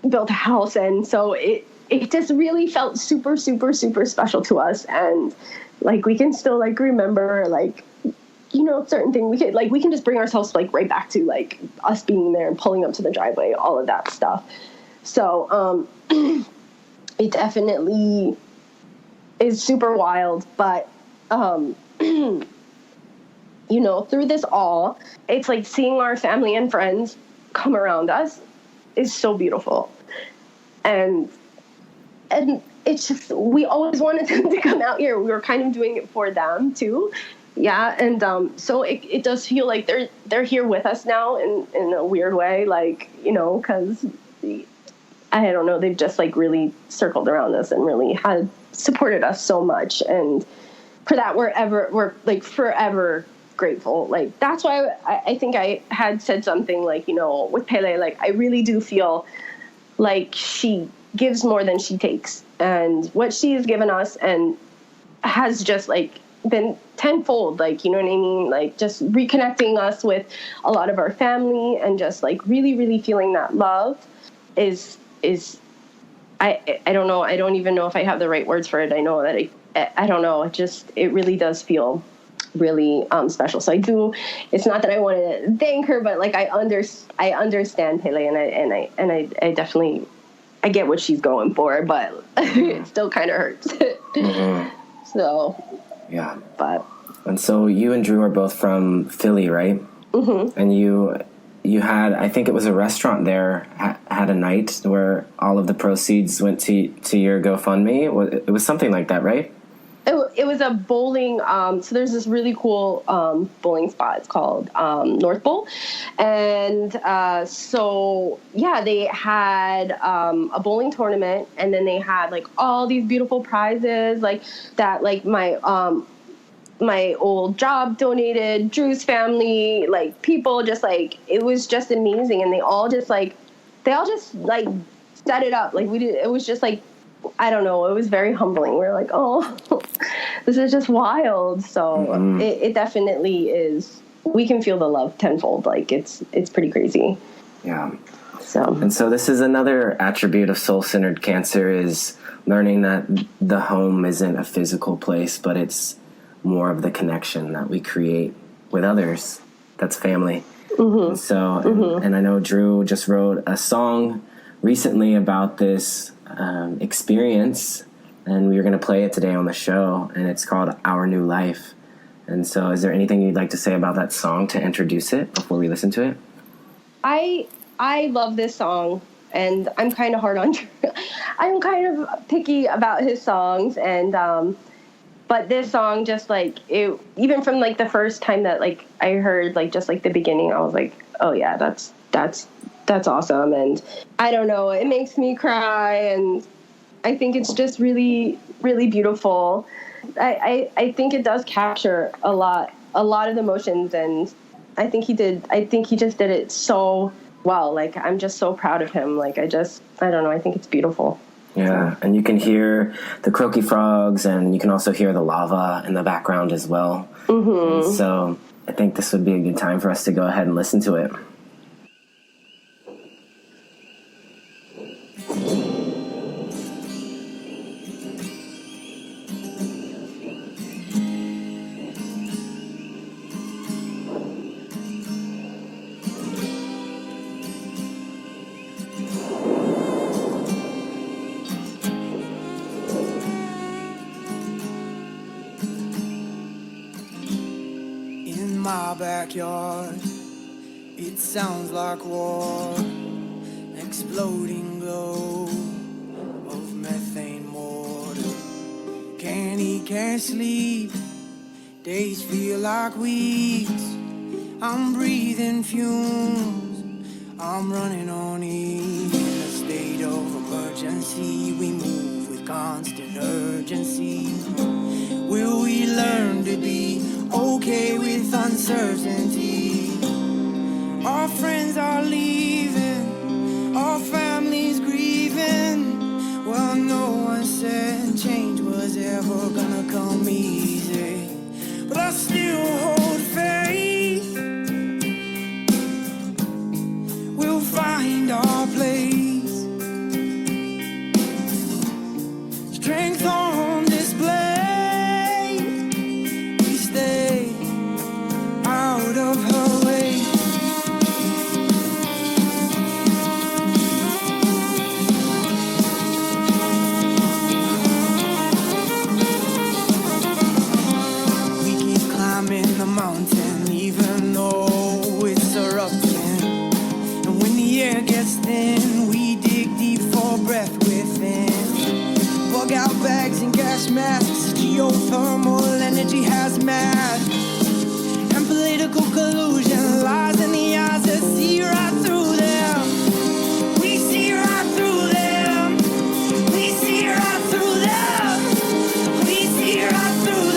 built a house, and so it just really felt super, super, super special to us. And like, we can still like remember like, certain things. We can just bring ourselves like right back to like us being there and pulling up to the driveway, all of that stuff. So, it definitely is super wild, but, through this all, it's like seeing our family and friends come around us is so beautiful. And it's just, we always wanted them to come out here. We were kind of doing it for them too. Yeah. And, so it does feel like they're here with us now in a weird way, like, cause I don't know, they've just like really circled around us and really had supported us so much. And for that, we're like forever grateful. Like, that's why I think I had said something like, with Pele, like, I really do feel like she gives more than she takes, and what she has given us and has just like been tenfold, like, you know what I mean? Like, just reconnecting us with a lot of our family and just like really, really feeling that love is I don't know. I don't even know if I have the right words for it. I know that I don't know. It really does feel really special. So it's not that I want to thank her, but like I understand Pele, and I definitely, I get what she's going for, but it still kind of hurts. Mm-hmm. So, yeah. And But so you and Drew are both from Philly, right? Mm-hmm. And you had, I think it was a restaurant there, had a night where all of the proceeds went to your GoFundMe. It was something like that, right? It was a bowling, so there's this really cool bowling spot. It's called North Bowl. And so, yeah, they had a bowling tournament, and then they had, like, all these beautiful prizes, like, that, like, my old job donated, Drew's family, like, people just, like, it was just amazing. And they all just set it up. Like, it was just, like, I don't know. It was very humbling. We were like, oh, this is just wild. So it definitely is. We can feel the love tenfold. Like, it's pretty crazy. Yeah. So this is another attribute of soul-centered Cancer, is learning that the home isn't a physical place, but it's more of the connection that we create with others. That's family. Mm-hmm. And so, and I know Drew just wrote a song recently about this experience, and we were going to play it today on the show, and it's called Our New Life. And so is there anything you'd like to say about that song to introduce it before we listen to it? I love this song, and I'm kind of hard on Drew. I'm kind of picky about his songs, and but this song, just like it, even from like the first time that like I heard like just like the beginning, I was like, oh yeah, that's awesome. And I don't know, it makes me cry, and I think it's just really, really beautiful. I think it does capture a lot of emotions, and I think he just did it so well. Like, I'm just so proud of him. Like, I don't know. I think it's beautiful. Yeah, and you can hear the croaky frogs, and you can also hear the lava in the background as well. Mm-hmm. So I think this would be a good time for us to go ahead and listen to it. My backyard, it sounds like war, exploding glow of methane mortar. Can't eat, can't sleep, days feel like weeks. I'm breathing fumes, I'm running on E. In a state of emergency, we move with constant urgency. Will we learn to be okay with uncertainty? Our friends are leaving, our families grieving. Well, no one said change was ever gonna come easy, but I still hold faith. We'll find our place, strength on display. Out of her way. We keep climbing the mountain even though it's erupting. And when the air gets thin, we dig deep for breath within. Bug out bags and gas masks, geothermal energy hazmat. Political collusion lies in the eyes that see right through them. We see right through them. We see right through them. We see right through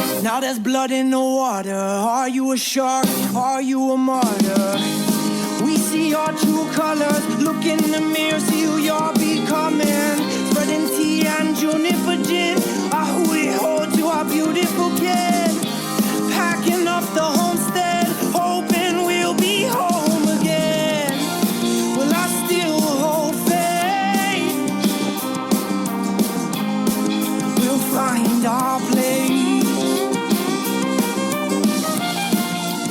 them. Now there's blood in the water. Are you a shark? Are you a martyr? We see our true colors. Look in the mirror, see who you're becoming. Spreading tea and juniper gin. We hold to our beautiful kid. Packing up the homestead, hoping we'll be home again. Well, I still hold faith. We'll find our place.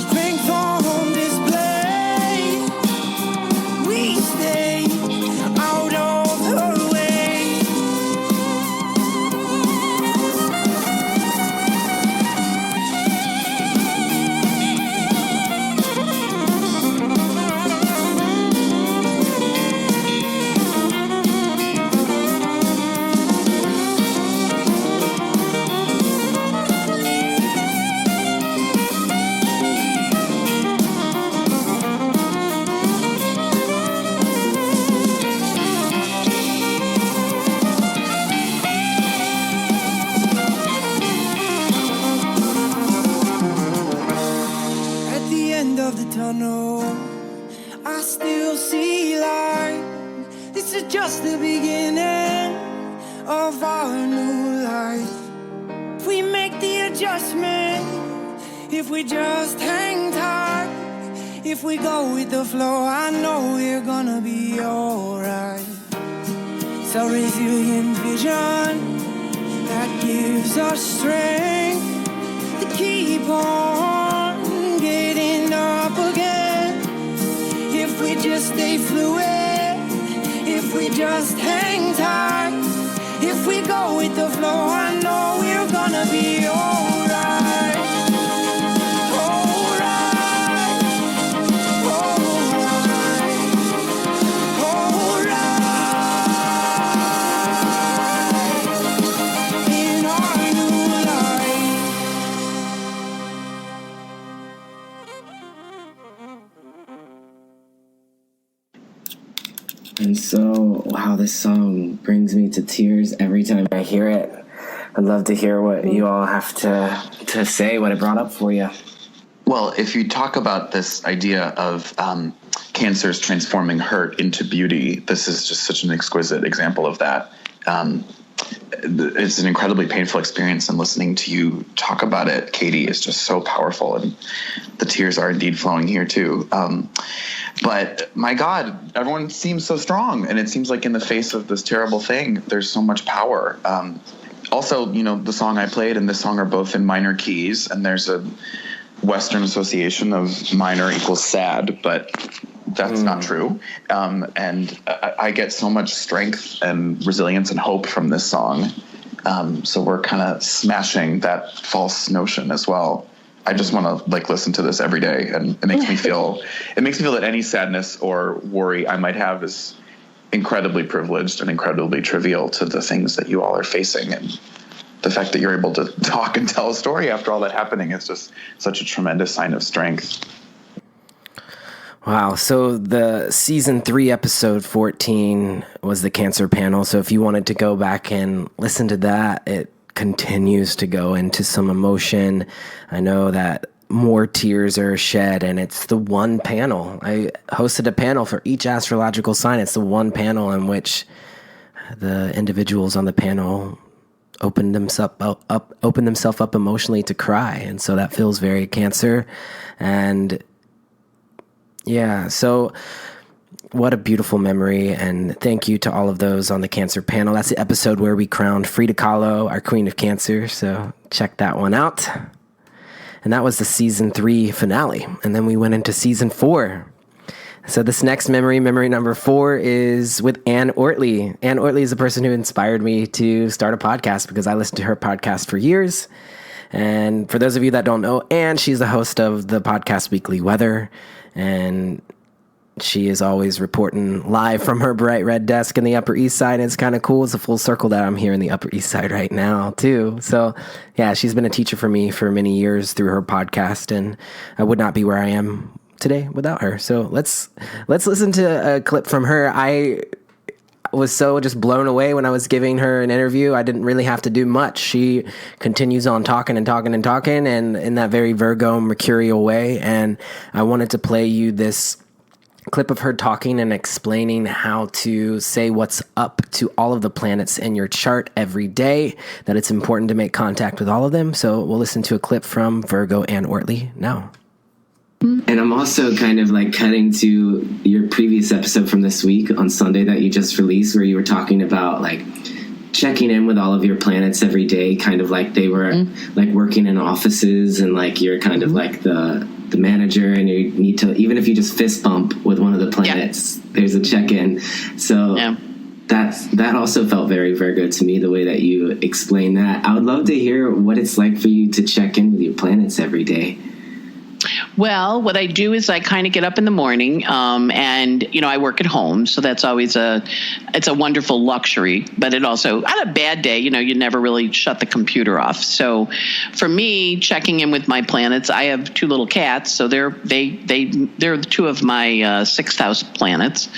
Strength on display. We stay out of her way. Tunnel, I still see light. This is just the beginning of our new life. If we make the adjustment, if we just hang tight, if we go with the flow, I know we're gonna be alright. It's a resilient vision that gives us strength to keep on getting up again. If we just stay fluid, if we just hang tight, if we go with the flow, I know we're gonna be alright. Alright, alright, alright. In our new life. And so, wow, this song brings me to tears every time I hear it. I'd love to hear what you all have to say, what it brought up for you. Well, if you talk about this idea of Cancer's transforming hurt into beauty, this is just such an exquisite example of that. It's an incredibly painful experience, and listening to you talk about it, Katie, is just so powerful, and the tears are indeed flowing here too. But my God, everyone seems so strong, and it seems like in the face of this terrible thing, there's so much power. Also, the song I played and this song are both in minor keys, and there's a Western association of minor equals sad, but that's not true. And I get so much strength and resilience and hope from this song. So we're kind of smashing that false notion as well. I just want to listen to this every day, and it makes me feel that any sadness or worry I might have is incredibly privileged and incredibly trivial to the things that you all are facing. And the fact that you're able to talk and tell a story after all that happening is just such a tremendous sign of strength. Wow. So the season 3, episode 14 was the Cancer panel. So if you wanted to go back and listen to that, it continues to go into some emotion. I know that more tears are shed, and it's the one panel. I hosted a panel for each astrological sign. It's the one panel in which the individuals on the panel open themselves up emotionally to cry. And so that feels very Cancer. And yeah, so what a beautiful memory. And thank you to all of those on the Cancer panel. That's the episode where we crowned Frida Kahlo our Queen of Cancer. So check that one out. And that was the season 3 finale. And then we went into season 4. So this next memory number 4, is with Ann Ortley. Ann Ortley is the person who inspired me to start a podcast, because I listened to her podcast for years. And for those of you that don't know Ann, she's the host of the podcast Weekly Weather. And she is always reporting live from her bright red desk in the Upper East Side. And it's kind of cool. It's a full circle that I'm here in the Upper East Side right now, too. So, yeah, she's been a teacher for me for many years through her podcast. And I would not be where I am today without her. So let's listen to a clip from her. I was so just blown away when I was giving her an interview. I didn't really have to do much. She continues on talking and talking and talking, and in that very Virgo mercurial way. And I wanted to play you this clip of her talking and explaining how to say what's up to all of the planets in your chart every day, that it's important to make contact with all of them. So we'll listen to a clip from Virgo Ann Ortley now. And I'm also kind of cutting to your previous episode from this week on Sunday that you just released, where you were talking about checking in with all of your planets every day, kind of like they were working in offices, and you're kind of the manager, and you need to, even if you just fist bump with one of the planets, there's a check-in. So that also felt very Virgo to me, the way that you explained that. I would love to hear what it's like for you to check in with your planets every day. Well, what I do is I kind of get up in the morning, and, I work at home. So that's always it's a wonderful luxury, but it also, on a bad day, you never really shut the computer off. So for me, checking in with my planets, I have 2 little cats. So they're 2 of my 6th house planets,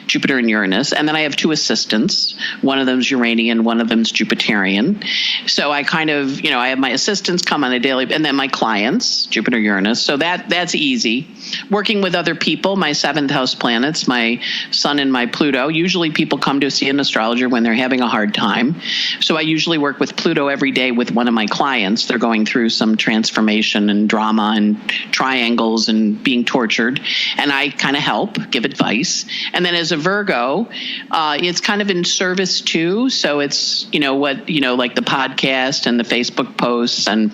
Jupiter and Uranus. And then I have 2 assistants. One of them's Uranian, one of them's Jupiterian. So I kind of, I have my assistants come on a daily, and then my clients, Jupiter, Uranus. So that's easy. Working with other people, my 7th house planets, my Sun and my Pluto. Usually people come to see an astrologer when they're having a hard time. So I usually work with Pluto every day with one of my clients. They're going through some transformation and drama and triangles and being tortured. And I kind of help, give advice. And then as a Virgo, it's kind of in service too. So it's, like the podcast and the Facebook posts and,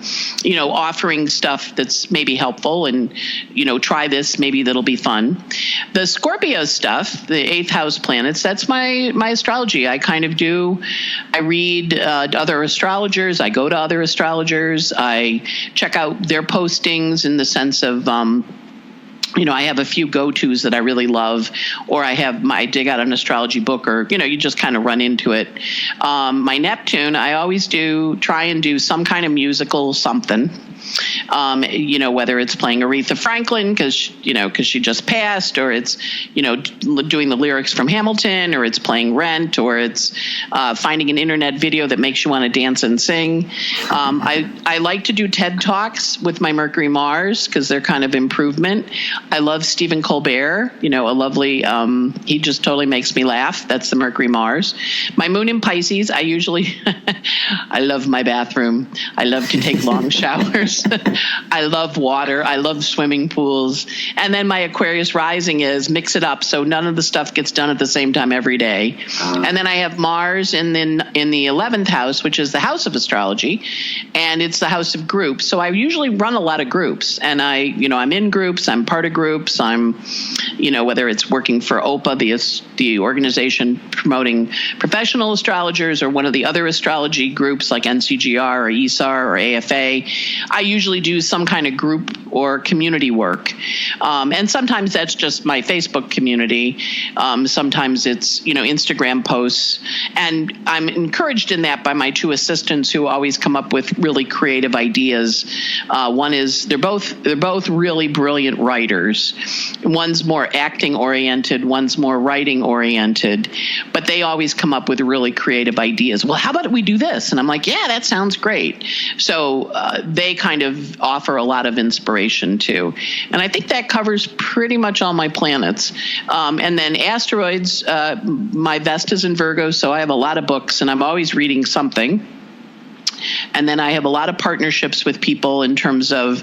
offering stuff that's maybe helpful, and, try this, maybe that'll be fun. The Scorpio stuff, the 8th house planets, that's my astrology. I kind of do, I read other astrologers. I go to other astrologers. I check out their postings in the sense of, I have a few go-tos that I really love, or I dig out an astrology book, or, you just kind of run into it. My Neptune, I always try and do some kind of musical something. Whether it's playing Aretha Franklin because she just passed, or it's, doing the lyrics from Hamilton, or it's playing Rent, or it's finding an internet video that makes you want to dance and sing. I like to do TED Talks with my Mercury Mars because they're kind of improvement. I love Stephen Colbert, a lovely, he just totally makes me laugh. That's the Mercury Mars. My Moon in Pisces, I love my bathroom. I love to take long showers. I love water. I love swimming pools. And then my Aquarius rising is mix it up so none of the stuff gets done at the same time every day. And then I have Mars in the 11th house, which is the house of astrology, and it's the house of groups. So I usually run a lot of groups, and I'm in groups. I'm part of groups. I'm, whether it's working for OPA, the organization promoting professional astrologers, or one of the other astrology groups like NCGR or ESAR or AFA, I usually do some kind of group or community work. And sometimes that's just my Facebook community. Sometimes it's, Instagram posts. And I'm encouraged in that by my two assistants who always come up with really creative ideas. One is they're both really brilliant writers. One's more acting oriented, one's more writing oriented, but they always come up with really creative ideas. Well, how about we do this? And I'm like, yeah, that sounds great. So they kind of offer a lot of inspiration too. And I think that covers pretty much all my planets. And then asteroids, my Vesta's in Virgo, so I have a lot of books and I'm always reading something. And then I have a lot of partnerships with people in terms of,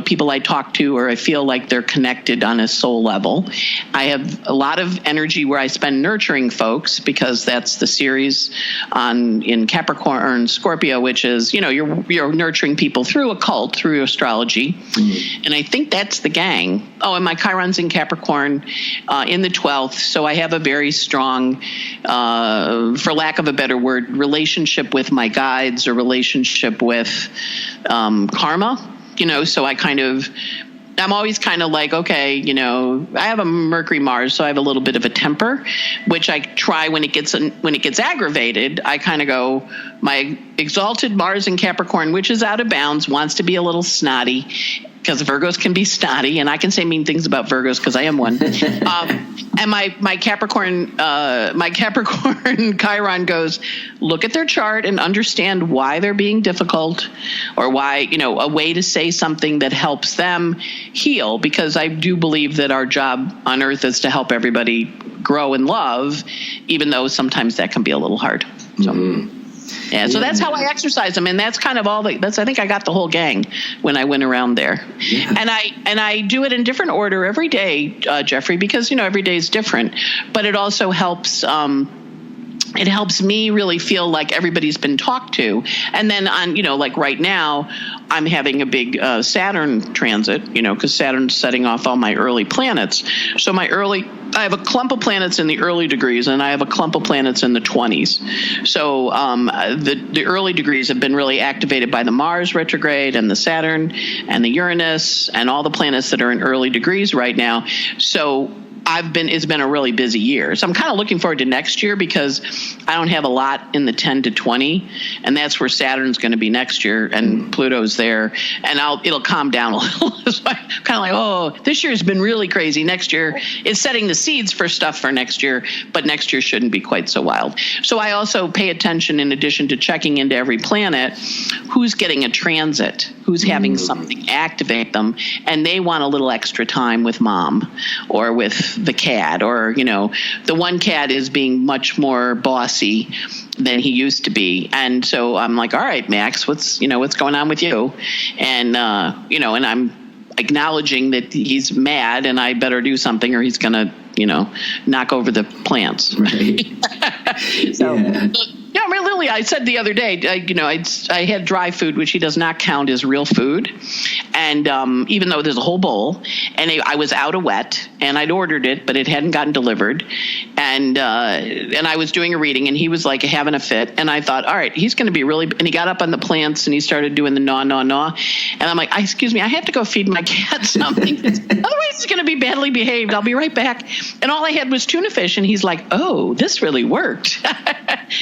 people I talk to or I feel like they're connected on a soul level. I have a lot of energy where I spend nurturing folks because that's the series in Capricorn, Scorpio, which is, you're nurturing people through occult, through astrology. Mm-hmm. And I think that's the gang. Oh, and my Chiron's in Capricorn in the 12th. So I have a very strong, for lack of a better word, relationship with my guides or relationship with karma, so I'm always kind of like, okay, I have a Mercury Mars, so I have a little bit of a temper, which I try when it gets aggravated, I kind of go, my exalted Mars in Capricorn, which is out of bounds, wants to be a little snotty, because Virgos can be snotty, and I can say mean things about Virgos because I am one. And my Capricorn Chiron goes, look at their chart and understand why they're being difficult, or why, a way to say something that helps them heal, because I do believe that our job on earth is to help everybody grow in love, even though sometimes that can be a little hard. So. Mm-hmm. Yeah, so that's how I exercise them, and that's kind of all. I think I got the whole gang when I went around there, yeah. And I do it in different order every day, Jeffrey, because every day is different. But it also helps. It helps me really feel like everybody's been talked to. And then on, like right now, I'm having a big Saturn transit, because Saturn's setting off all my early planets. So I have a clump of planets in the early degrees, and I have a clump of planets in the 20s. So the early degrees have been really activated by the Mars retrograde and the Saturn and the Uranus and all the planets that are in early degrees right now. So it's been a really busy year. So I'm kind of looking forward to next year because I don't have a lot in the 10 to 20, and that's where Saturn's going to be next year, and Pluto's there, and it'll calm down a little. So I'm kind of like, oh, this year's been really crazy. Next year is setting the seeds for stuff for next year, but next year shouldn't be quite so wild. So I also pay attention, in addition to checking into every planet, who's getting a transit, who's having something activate them, and they want a little extra time with mom or with the cat, or the one cat is being much more bossy than he used to be, and so I'm like, all right, Max, what's going on with you? And and I'm acknowledging that he's mad and I better do something or he's gonna knock over the plants. Right. So Yeah, I mean, Lily, I said the other day, I had dry food, which he does not count as real food. And even though there's a whole bowl, and I was out of wet, and I'd ordered it, but it hadn't gotten delivered. And I was doing a reading, and he was like having a fit. And I thought, all right, he's going to be really, and he got up on the plants and he started doing the gnaw, gnaw, gnaw. And I'm like, excuse me, I have to go feed my cat something. Otherwise, he's going to be badly behaved. I'll be right back. And all I had was tuna fish. And he's like, oh, this really worked.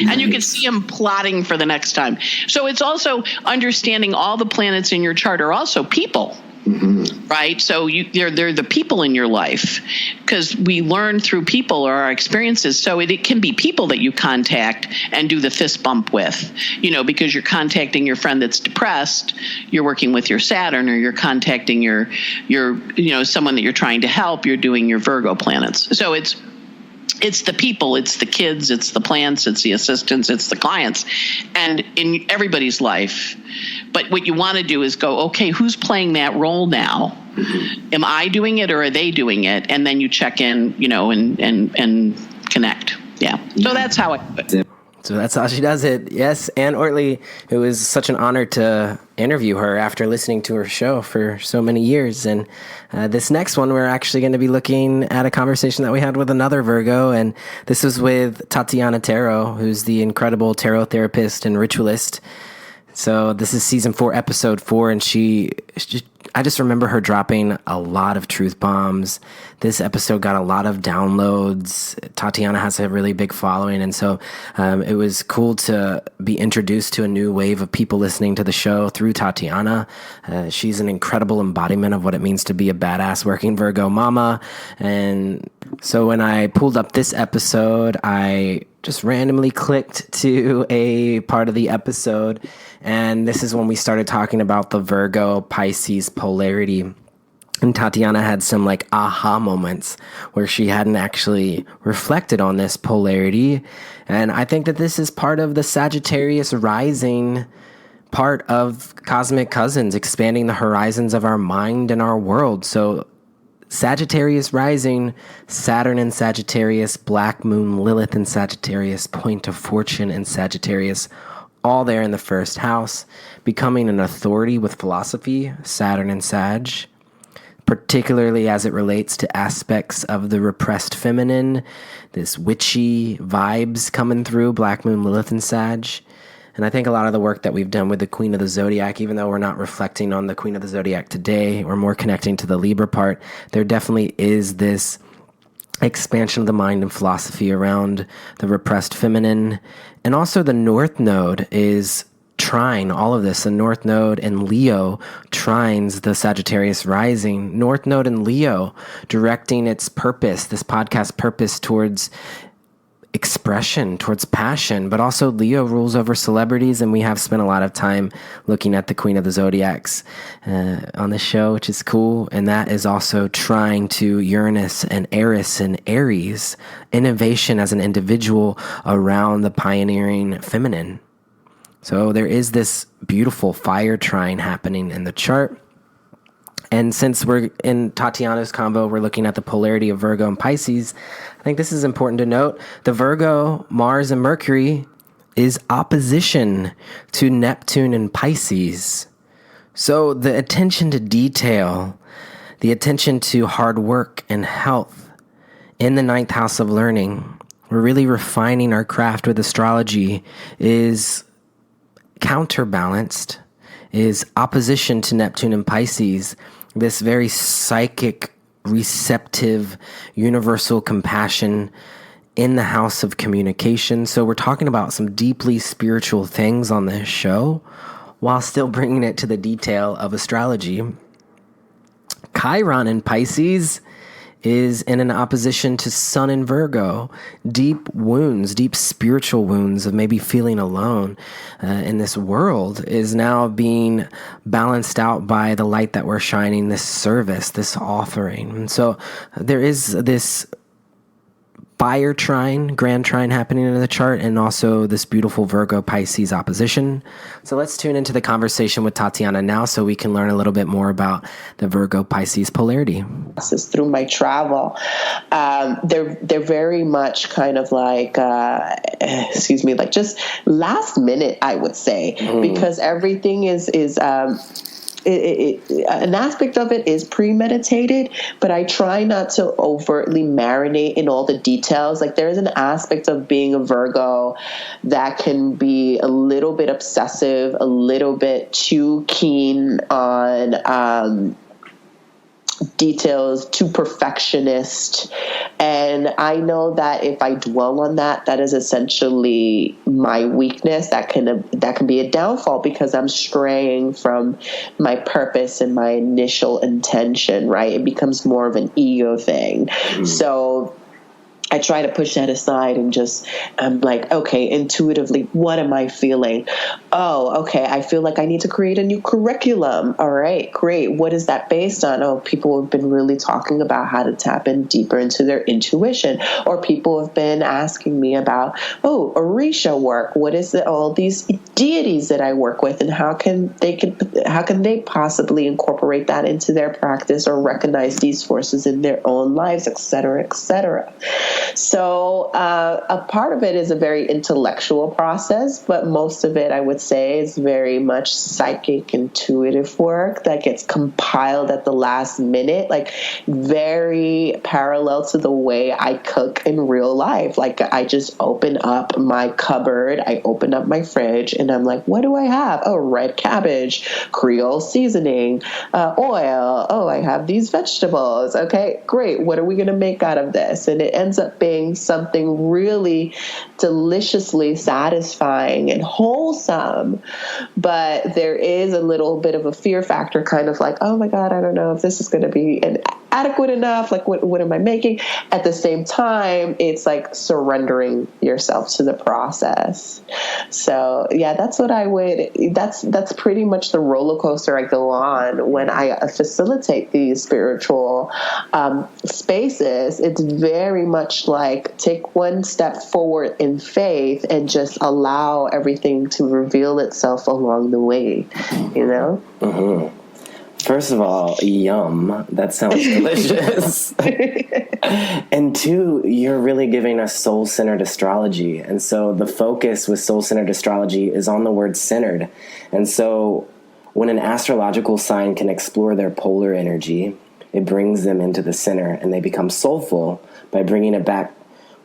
And you can see him plotting for the next time. So it's also understanding all the planets in your chart are also people. Mm-hmm. Right. So they're the people in your life, because we learn through people or our experiences. So it can be people that you contact and do the fist bump with, because you're contacting your friend that's depressed. You're working with your Saturn, or you're contacting your someone that you're trying to help. You're doing your Virgo planets. So it's the people, it's the kids, it's the plants, it's the assistants, it's the clients, and in everybody's life. But what you want to do is go, okay, who's playing that role now? Mm-hmm. Am I doing it, or are they doing it? And then you check in, and connect. Yeah. So that's how I do it. So that's how she does it. Yes, Anne Ortley, it was such an honor to interview her after listening to her show for so many years. And this next one, we're actually going to be looking at a conversation that we had with another Virgo. And this was with Tatiana Tarot, who's the incredible tarot therapist and ritualist. So this is season 4, episode 4. And I just remember her dropping a lot of truth bombs. This episode got a lot of downloads. Tatiana has a really big following. And so it was cool to be introduced to a new wave of people listening to the show through Tatiana. She's an incredible embodiment of what it means to be a badass working Virgo mama. And so when I pulled up this episode, I just randomly clicked to a part of the episode. And this is when we started talking about the Virgo Pisces polarity. And Tatiana had some aha moments where she hadn't actually reflected on this polarity. And I think that this is part of the Sagittarius Rising part of Cosmic Cousins, expanding the horizons of our mind and our world. So Sagittarius Rising, Saturn in Sagittarius, Black Moon, Lilith in Sagittarius, Point of Fortune in Sagittarius, all there in the first house, becoming an authority with philosophy, Saturn and Sag, particularly as it relates to aspects of the repressed feminine, this witchy vibes coming through, Black Moon, Lilith and Sag. And I think a lot of the work that we've done with the Queen of the Zodiac, even though we're not reflecting on the Queen of the Zodiac today, we're more connecting to the Libra part, there definitely is this expansion of the mind and philosophy around the repressed feminine. And also the North Node is trine all of this. The North Node in Leo trines the Sagittarius Rising. North Node in Leo directing its purpose, this podcast purpose, towards expression, towards passion, but also Leo rules over celebrities, and we have spent a lot of time looking at the Queen of the Zodiacs on the show, which is cool. And that is also trying to Uranus and Eris and Aries, innovation as an individual around the pioneering feminine. So there is this beautiful fire trine happening in the chart. And since we're in Tatiana's convo, we're looking at the polarity of Virgo and Pisces. I think this is important to note. The Virgo, Mars and Mercury is opposition to Neptune and Pisces. So the attention to detail, the attention to hard work and health in the 9th house of learning, we're really refining our craft with astrology, is counterbalanced, is opposition to Neptune and Pisces, this very psychic, receptive, universal compassion in the house of communication. So we're talking about some deeply spiritual things on this show while still bringing it to the detail of astrology. Chiron in Pisces is in an opposition to Sun in Virgo. Deep wounds, deep spiritual wounds of maybe feeling alone in this world is now being balanced out by the light that we're shining, this service, this offering. And so there is this fire trine, grand trine happening in the chart, and also this beautiful Virgo Pisces opposition. So let's tune into the conversation with Tatiana now so we can learn a little bit more about the Virgo Pisces polarity. Through my travel, they're very much kind of like, like just last minute, I would say, because everything is an aspect of it is premeditated, but I try not to overtly marinate in all the details. Like there's an aspect of being a Virgo that can be a little bit obsessive, a little bit too keen on details, too perfectionist. And I know that if I dwell on that is essentially my weakness. That can be a downfall because I'm straying from my purpose and my initial intention, right? It becomes more of an ego thing. So I try to push that aside and I'm like, okay, intuitively, what am I feeling? Oh, okay, I feel like I need to create a new curriculum. All right, great. What is that based on? Oh, people have been really talking about how to tap in deeper into their intuition. Or people have been asking me about, Orisha work. What is all these deities that I work with, and how can they possibly incorporate that into their practice or recognize these forces in their own lives, et cetera, et cetera. So a part of it is a very intellectual process, but most of it, I would say, is very much psychic, intuitive work that gets compiled at the last minute, like very parallel to the way I cook in real life. Like I just open up my cupboard, I open up my fridge, and I'm like, what do I have? Oh, red cabbage, Creole seasoning, oil. Oh, I have these vegetables. Okay, great. What are we going to make out of this? And it ends up being something really deliciously satisfying and wholesome. But there is a little bit of a fear factor, kind of like, oh my God, I don't know if this is going to be adequate enough. Like, what am I making? At the same time, it's like surrendering yourself to the process. So yeah, that's pretty much the roller coaster I go on when I facilitate these spiritual spaces. It's very much like take one step forward in faith and just allow everything to reveal itself along the way, you know? Mm-hmm. First of all, yum. That sounds delicious. And two, you're really giving us soul-centered astrology. And so the focus with soul-centered astrology is on the word centered. And so when an astrological sign can explore their polar energy, it brings them into the center, and they become soulful by bringing it back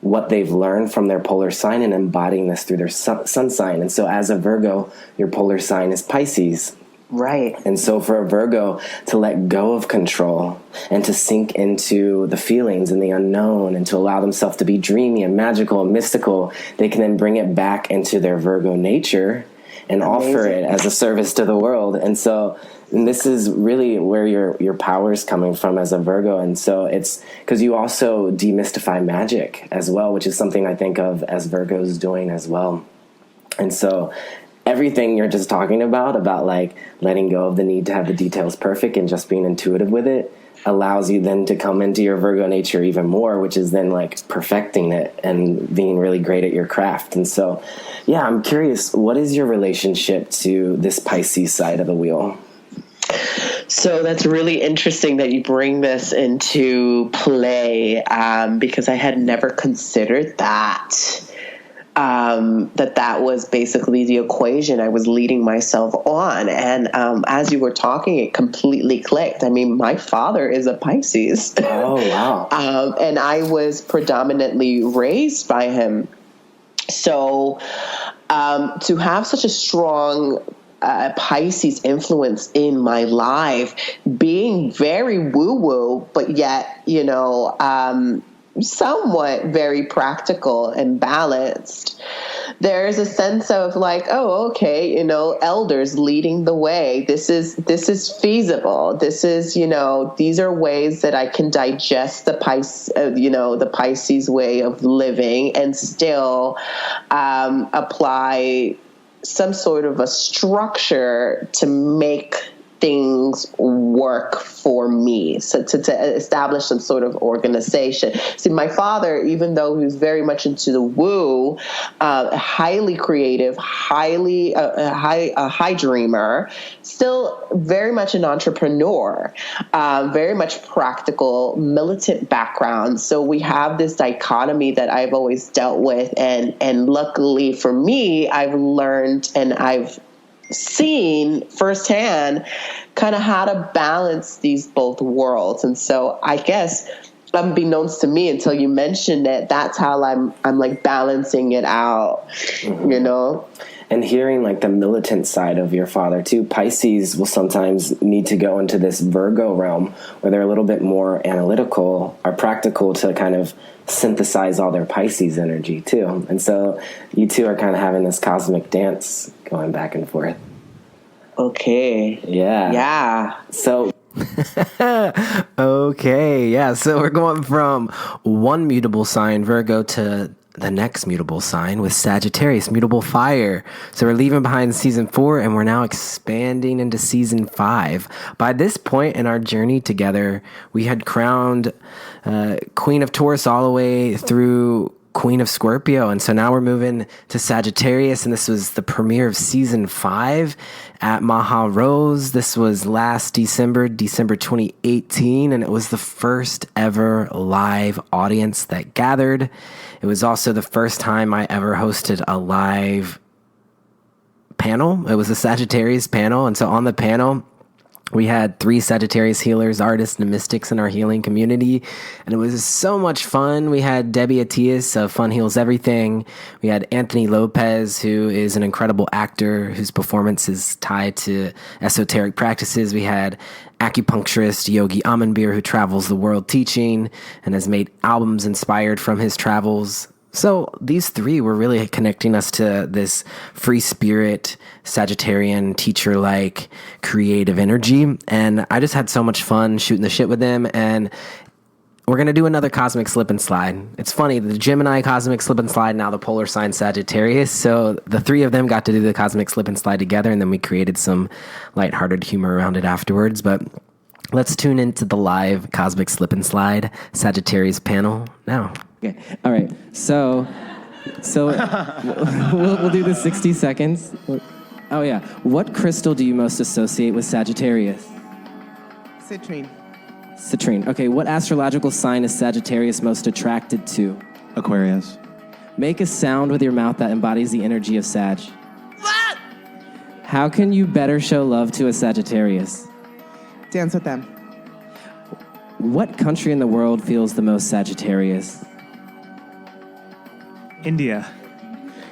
what they've learned from their polar sign and embodying this through their sun sign. And so as a Virgo, your polar sign is Pisces. Right. And so for a Virgo to let go of control and to sink into the feelings and the unknown and to allow themselves to be dreamy and magical and mystical, they can then bring it back into their Virgo nature and offer it as a service to the world. And so this is really where your power is coming from as a Virgo. And so it's because you also demystify magic as well, which is something I think of as Virgos doing as well. And so everything you're just talking about like letting go of the need to have the details perfect and just being intuitive with it, allows you then to come into your Virgo nature even more, which is then like perfecting it and being really great at your craft. And so, yeah, I'm curious, what is your relationship to this Pisces side of the wheel? So that's really interesting that you bring this into play, because I had never considered that. That was basically the equation I was leading myself on. And as you were talking, it completely clicked. I mean, my father is a Pisces. Oh, wow. And I was predominantly raised by him. So to have such a strong Pisces influence in my life, being very woo-woo, but yet, somewhat very practical and balanced. There's a sense of like, oh, okay, elders leading the way. This is feasible. This is, these are ways that I can digest the Pisces way of living and still apply some sort of a structure to make things work for me. So to establish some sort of organization. See, my father, even though he was very much into the woo, highly creative, a high dreamer, still very much an entrepreneur, very much practical, militant background. So we have this dichotomy that I've always dealt with. And luckily for me, I've learned and I've seen firsthand kind of how to balance these both worlds. And so I guess unbeknownst to me until you mentioned it, that's how I'm like balancing it out, you know? And hearing like the militant side of your father too, Pisces will sometimes need to go into this Virgo realm where they're a little bit more analytical or practical to kind of synthesize all their Pisces energy too. And so you two are kind of having this cosmic dance going back and forth. Okay. Yeah. Yeah. So okay, yeah. So we're going from one mutable sign, Virgo, to the next mutable sign with Sagittarius, mutable fire. So we're leaving behind season 4 and we're now expanding into season 5. By this point in our journey together, we had crowned Queen of Taurus all the way through Queen of Scorpio. And so now we're moving to Sagittarius, and this was the premiere of season 5 at Maha Rose. This was last December 2018, and it was the first ever live audience that gathered. It was also the first time I ever hosted a live panel. It was a Sagittarius panel, and so on the panel, we had 3 Sagittarius healers, artists, and mystics in our healing community, and it was so much fun. We had Debbie Atias of Fun Heals Everything. We had Anthony Lopez, who is an incredible actor whose performance is tied to esoteric practices. We had acupuncturist Yogi Amanbir, who travels the world teaching and has made albums inspired from his travels. So these 3 were really connecting us to this free spirit, Sagittarian, teacher-like, creative energy. And I just had so much fun shooting the shit with them. And we're going to do another cosmic slip and slide. It's funny, the Gemini cosmic slip and slide, now the polar sign Sagittarius. So the 3 of them got to do the cosmic slip and slide together. And then we created some lighthearted humor around it afterwards. But let's tune into the live cosmic slip and slide Sagittarius panel now. Okay. All right. So we'll do the 60 seconds. Oh yeah. What crystal do you most associate with Sagittarius? Citrine. Citrine. Okay. What astrological sign is Sagittarius most attracted to? Aquarius. Make a sound with your mouth that embodies the energy of Sag. How can you better show love to a Sagittarius? Dance with them. What country in the world feels the most Sagittarius? India.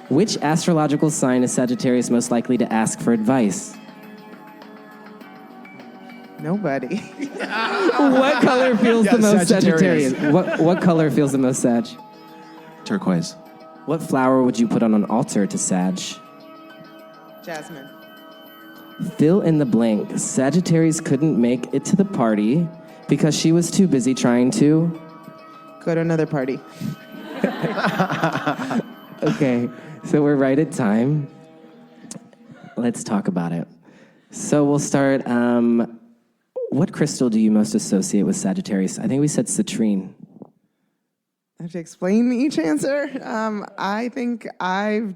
Which astrological sign is Sagittarius most likely to ask for advice? Nobody. What color feels the most Sagittarius? What color feels the most Sag? Turquoise. What flower would you put on an altar to Sag? Jasmine. Fill in the blank. Sagittarius couldn't make it to the party because she was too busy trying to Go to another party. Okay, so we're right at time. Let's talk about it. So we'll start. What crystal do you most associate with Sagittarius? I think we said citrine. I have to explain each answer. I think I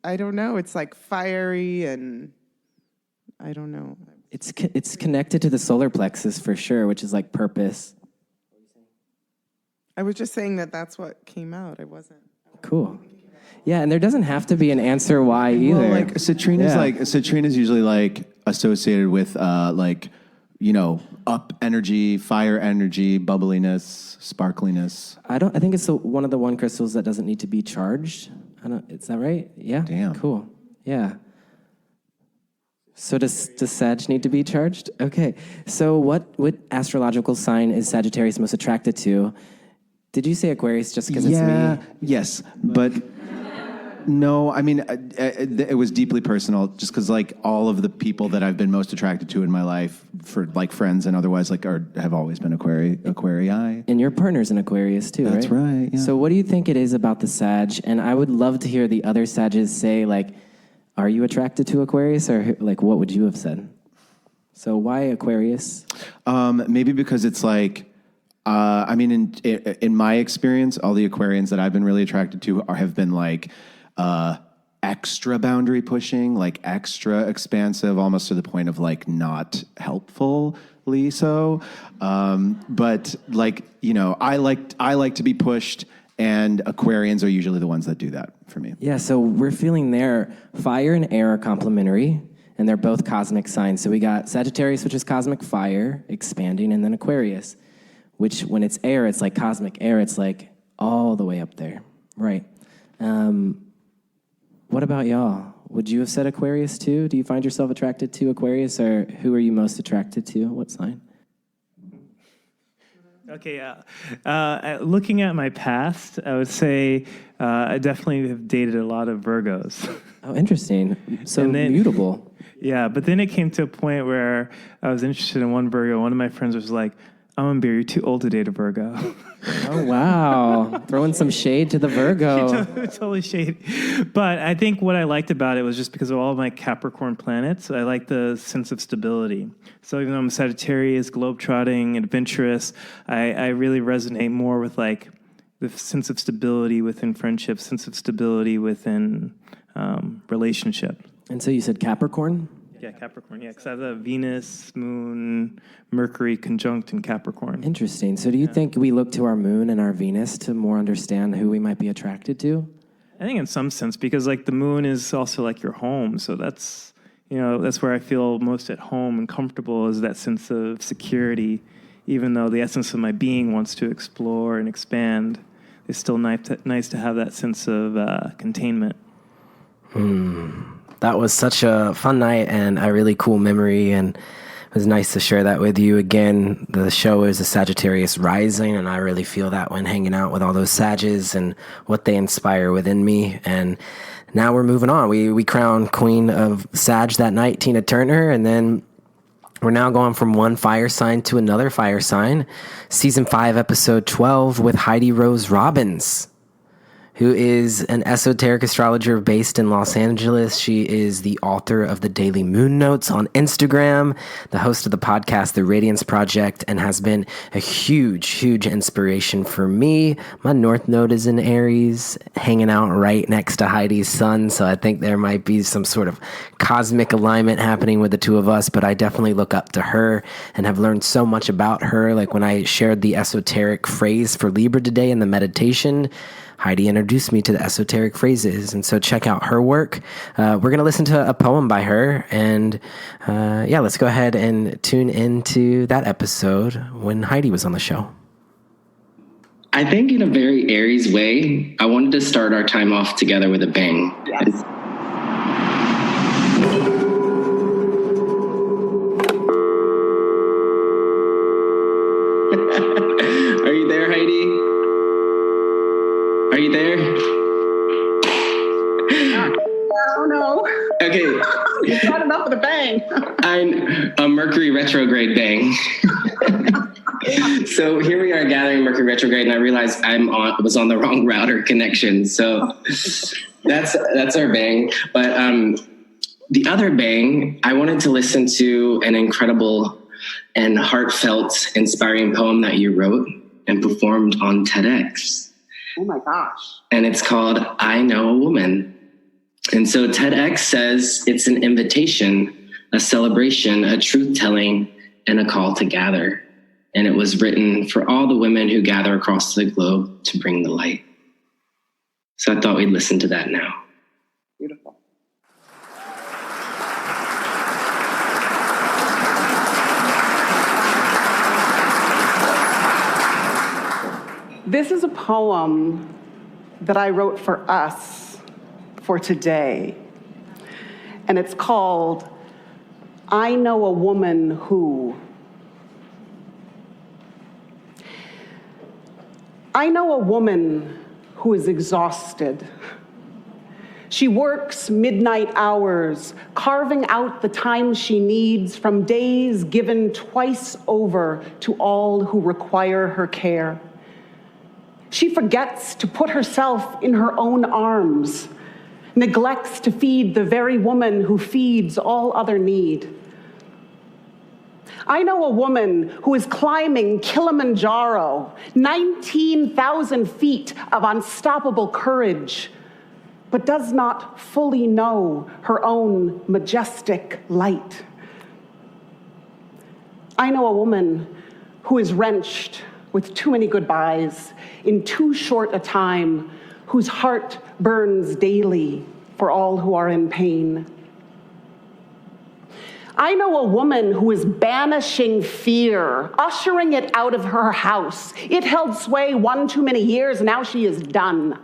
don't know. It's like fiery and I don't know. It's connected to the solar plexus for sure, which is like purpose. I was just saying that's what came out. I wasn't. Cool. Yeah, and there doesn't have to be an answer why either. Well, like citrine is usually like associated with like, you know, up energy, fire energy, bubbliness, sparkliness. I think it's one of the crystals that doesn't need to be charged. Is that right? Yeah. Damn. Cool. Yeah. So does Sag need to be charged? Okay. So what astrological sign is Sagittarius most attracted to? Did you say Aquarius just because it's me? Yes, but no, I mean, it was deeply personal just because like all of the people that I've been most attracted to in my life for like friends and otherwise like have always been Aquarii. And your partner's an Aquarius too, That's right, yeah. So what do you think it is about the Sag? And I would love to hear the other Sages say like, are you attracted to Aquarius or like what would you have said? So why Aquarius? Maybe because it's like, in my experience, all the Aquarians that I've been really attracted to have been like extra boundary pushing, like extra expansive, almost to the point of like not helpfully so. But like, I like to be pushed, and Aquarians are usually the ones that do that for me. Yeah, so we're feeling there. Fire and air are complementary, and they're both cosmic signs. So we got Sagittarius, which is cosmic fire, expanding, and then Aquarius, which when it's air, it's like cosmic air. It's like all the way up there, right? What about y'all? Would you have said Aquarius too? Do you find yourself attracted to Aquarius, or who are you most attracted to? What sign? Okay, looking at my past, I would say I definitely have dated a lot of Virgos. Oh, interesting. So mutable. Yeah, but then it came to a point where I was interested in one Virgo. One of my friends was like, "Amber, you're too old to date a Virgo." Oh, wow. Throwing some shade to the Virgo. Totally shade. But I think what I liked about it was just because of all of my Capricorn planets, I like the sense of stability. So even though I'm Sagittarius, globetrotting, adventurous, I really resonate more with like the sense of stability within friendship, sense of stability within relationship. And so you said Capricorn? Yeah, Capricorn, yeah, because I have the Venus, Moon, Mercury conjunct in Capricorn. Interesting. So do you think we look to our Moon and our Venus to more understand who we might be attracted to? I think in some sense, because like the Moon is also like your home, so that's where I feel most at home and comfortable, is that sense of security. Even though the essence of my being wants to explore and expand, it's still nice to have that sense of containment. That was such a fun night and a really cool memory, and it was nice to share that with you again. The show is a Sagittarius Rising, and I really feel that when hanging out with all those Sages and what they inspire within me. And now we're moving on. We crowned Queen of Sag that night, Tina Turner, and then we're now going from one fire sign to another fire sign. Season 5, episode 12 with Heidi Rose Robbins, who is an esoteric astrologer based in Los Angeles. She is the author of the Daily Moon Notes on Instagram, the host of the podcast, The Radiance Project, and has been a huge, huge inspiration for me. My North Node is in Aries, hanging out right next to Heidi's sun, so I think there might be some sort of cosmic alignment happening with the two of us, but I definitely look up to her and have learned so much about her. Like when I shared the esoteric phrase for Libra today in the meditation, Heidi introduced me to the esoteric phrases, and so check out her work. We're going to listen to a poem by her, and let's go ahead and tune into that episode when Heidi was on the show. I think in a very Aries way, I wanted to start our time off together with a bang. Yes. Are you there, Heidi? Are you there? Oh no. Okay. It's not enough of the bang. I'm a Mercury retrograde bang. So here we are gathering Mercury retrograde, and I realized was on the wrong router connection. So that's our bang. But the other bang, I wanted to listen to an incredible and heartfelt, inspiring poem that you wrote and performed on TEDx. Oh my gosh. And it's called I Know a Woman. And so TEDx says it's an invitation, a celebration, a truth-telling, and a call to gather. And it was written for all the women who gather across the globe to bring the light. So I thought we'd listen to that now. Beautiful. This is a poem that I wrote for us for today. And it's called, I Know a Woman Who. I know a woman who is exhausted. She works midnight hours, carving out the time she needs from days given twice over to all who require her care. She forgets to put herself in her own arms, neglects to feed the very woman who feeds all other need. I know a woman who is climbing Kilimanjaro, 19,000 feet of unstoppable courage, but does not fully know her own majestic light. I know a woman who is wrenched with too many goodbyes in too short a time, whose heart burns daily for all who are in pain. I know a woman who is banishing fear, ushering it out of her house. It held sway one too many years, now she is done.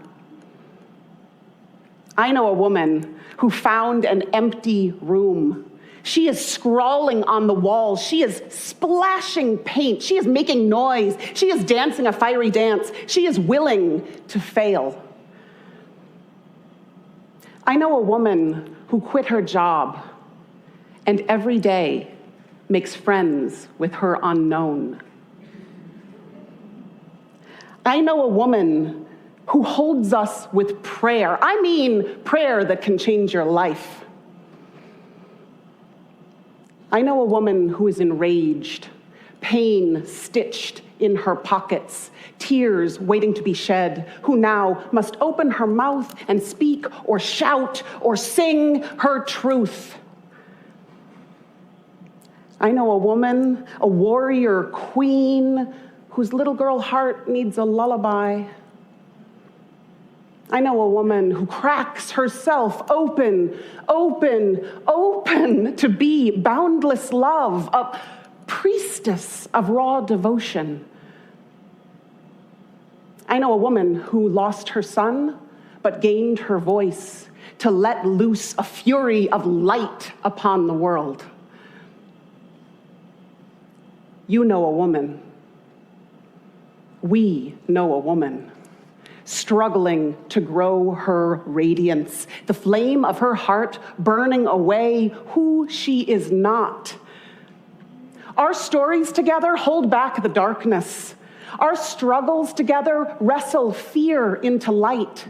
I know a woman who found an empty room. She is scrawling on the walls. She is splashing paint. She is making noise. She is dancing a fiery dance. She is willing to fail. I know a woman who quit her job and every day makes friends with her unknown. I know a woman who holds us with prayer. I mean prayer that can change your life. I know a woman who is enraged, pain stitched in her pockets, tears waiting to be shed, who now must open her mouth and speak or shout or sing her truth. I know a woman, a warrior queen, whose little girl heart needs a lullaby. I know a woman who cracks herself open to be boundless love, a priestess of raw devotion. I know a woman who lost her son, but gained her voice to let loose a fury of light upon the world. You know a woman. We know a woman, struggling to grow her radiance, the flame of her heart burning away who she is not. Our stories together hold back the darkness. Our struggles together wrestle fear into light.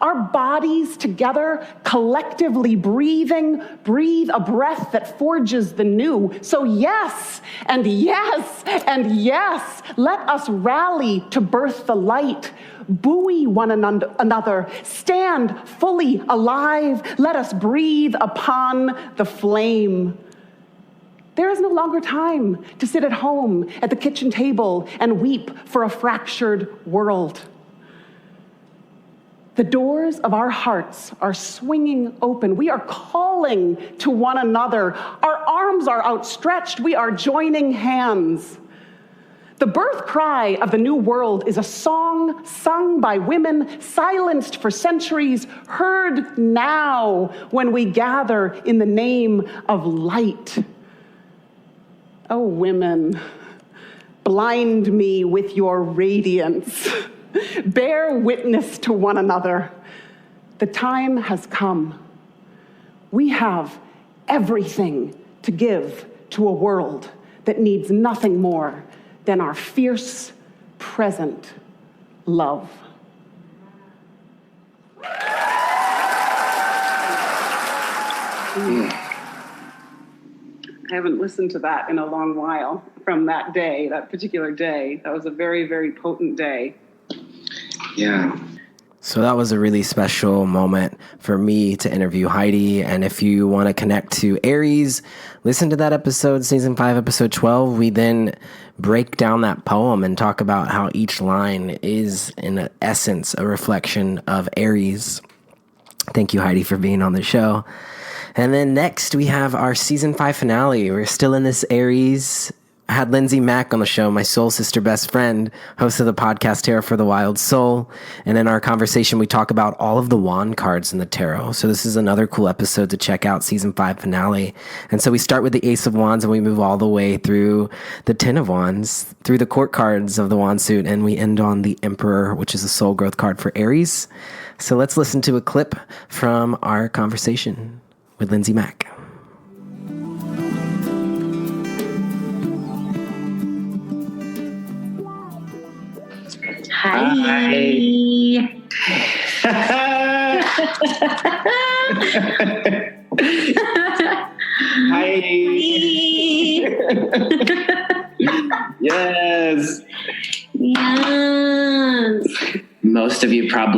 Our bodies together, collectively breathing, breathe a breath that forges the new. So yes, and yes, and yes, let us rally to birth the light. Buoy one another, stand fully alive. Let us breathe upon the flame. There is no longer time to sit at home at the kitchen table and weep for a fractured world. The doors of our hearts are swinging open. We are calling to one another. Our arms are outstretched. We are joining hands. The birth cry of the new world is a song sung by women, silenced for centuries, heard now when we gather in the name of light. Oh, women, blind me with your radiance. Bear witness to one another. The time has come. We have everything to give to a world that needs nothing more than our fierce, present love. I haven't listened to that in a long while from that day, that particular day. That was a very, very potent day. Yeah. So that was a really special moment for me to interview Heidi. And if you want to connect to Aries, listen to that episode, season 5, episode 12. We then break down that poem and talk about how each line is, in essence, a reflection of Aries. Thank you, Heidi, for being on the show. And then next we have our season 5 finale. We're still in this Aries. I had Lindsay Mack on the show, my soul sister best friend, host of the podcast Tarot for the Wild Soul. And in our conversation, we talk about all of the wand cards in the tarot. So this is another cool episode to check out, season 5 finale. And so we start with the Ace of Wands and we move all the way through the 10 of Wands, through the court cards of the wand suit. And we end on the Emperor, which is a soul growth card for Aries. So let's listen to a clip from our conversation with Lindsay Mack. Hi. Hi.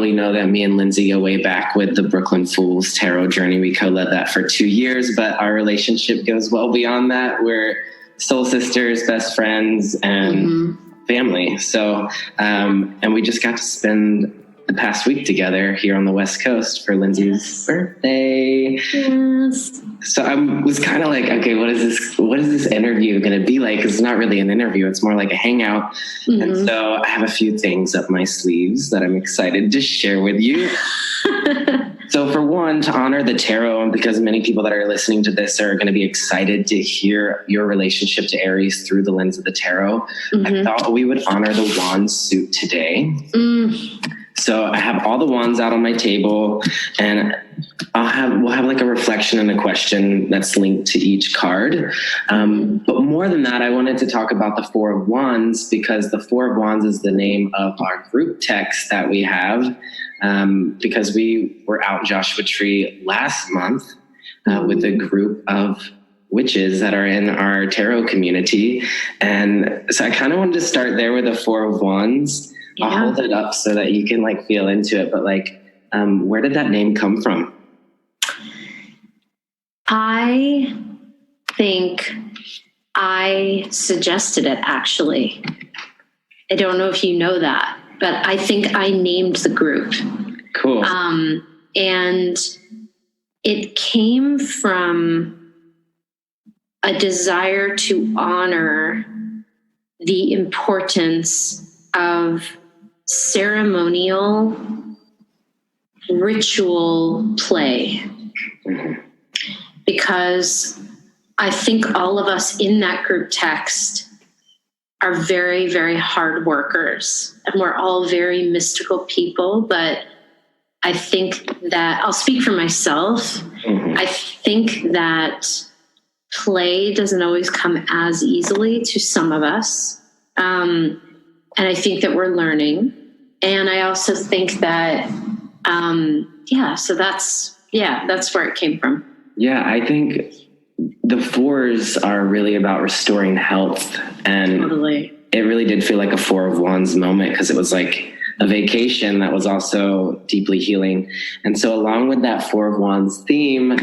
probably know that me and Lindsay go way back with the Brooklyn Fools Tarot Journey. We co-led that for 2 years, but our relationship goes well beyond that. We're soul sisters, best friends, and family. So, and we just got to spend the past week together here on the West Coast for Lindsay's birthday. Yes. So I was kind of like, okay, what is this interview going to be like? 'Cause it's not really an interview. It's more like a hangout. And so I have a few things up my sleeves that I'm excited to share with you. So for one, to honor the tarot, and because many people that are listening to this are going to be excited to hear your relationship to Aries through the lens of the tarot, I thought we would honor the wand suit today. So I have all the wands out on my table, and we'll have like a reflection and a question that's linked to each card. But more than that, I wanted to talk about the Four of Wands, because the Four of Wands is the name of our group text that we have, because we were out Joshua Tree last month with a group of witches that are in our tarot community. And so I kind of wanted to start there with the Four of Wands. Yeah. I'll hold it up so that you can like feel into it. But like, where did that name come from? I think I suggested it, actually. I don't know if you know that, but I think I named the group. Cool. And it came from a desire to honor the importance of ceremonial ritual play, because I think all of us in that group text are very, very hard workers, and we're all very mystical people. But I think that I'll speak for myself. I think that play doesn't always come as easily to some of us. And I think that we're learning. And I also think that, so that's where it came from. Yeah, I think the fours are really about restoring health. And totally. It really did feel like a Four of Wands moment, because it was like a vacation that was also deeply healing. And so along with that Four of Wands theme,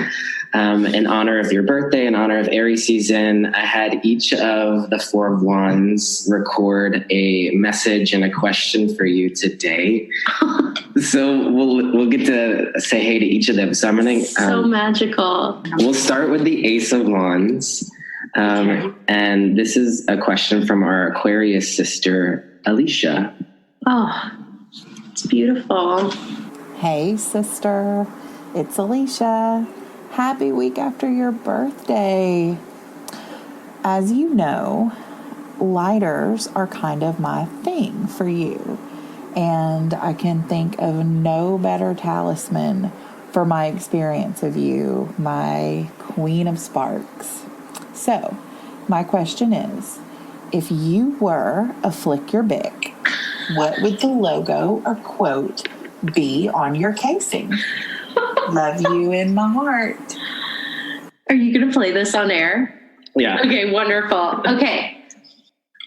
in honor of your birthday, in honor of Aries season, I had each of the Four of Wands record a message and a question for you today. So we'll get to say hey to each of them. So I'm going to... so magical. We'll start with the Ace of Wands. And this is a question from our Aquarius sister, Alicia. Oh, it's beautiful. Hey, sister. It's Alicia. Happy week after your birthday. As you know, lighters are kind of my thing for you. And I can think of no better talisman for my experience of you, my Queen of Sparks. So, my question is, if you were a Flick Your Bic, what would the logo or quote be on your casing? Love you in my heart. Are you going to play this on air? Yeah. Okay, wonderful. Okay.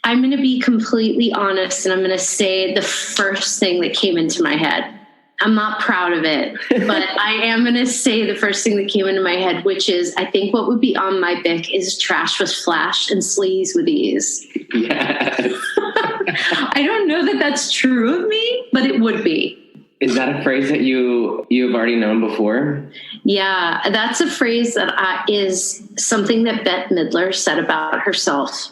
I'm going to be completely honest, and I'm going to say the first thing that came into my head. I'm not proud of it, but I am going to say the first thing that came into my head, which is, I think what would be on my Bic is trash with flash and sleaze with ease. Yes. I don't know that that's true of me, but it would be. Is that a phrase that you've already known before? Yeah, that's a phrase that is something that Bette Midler said about herself.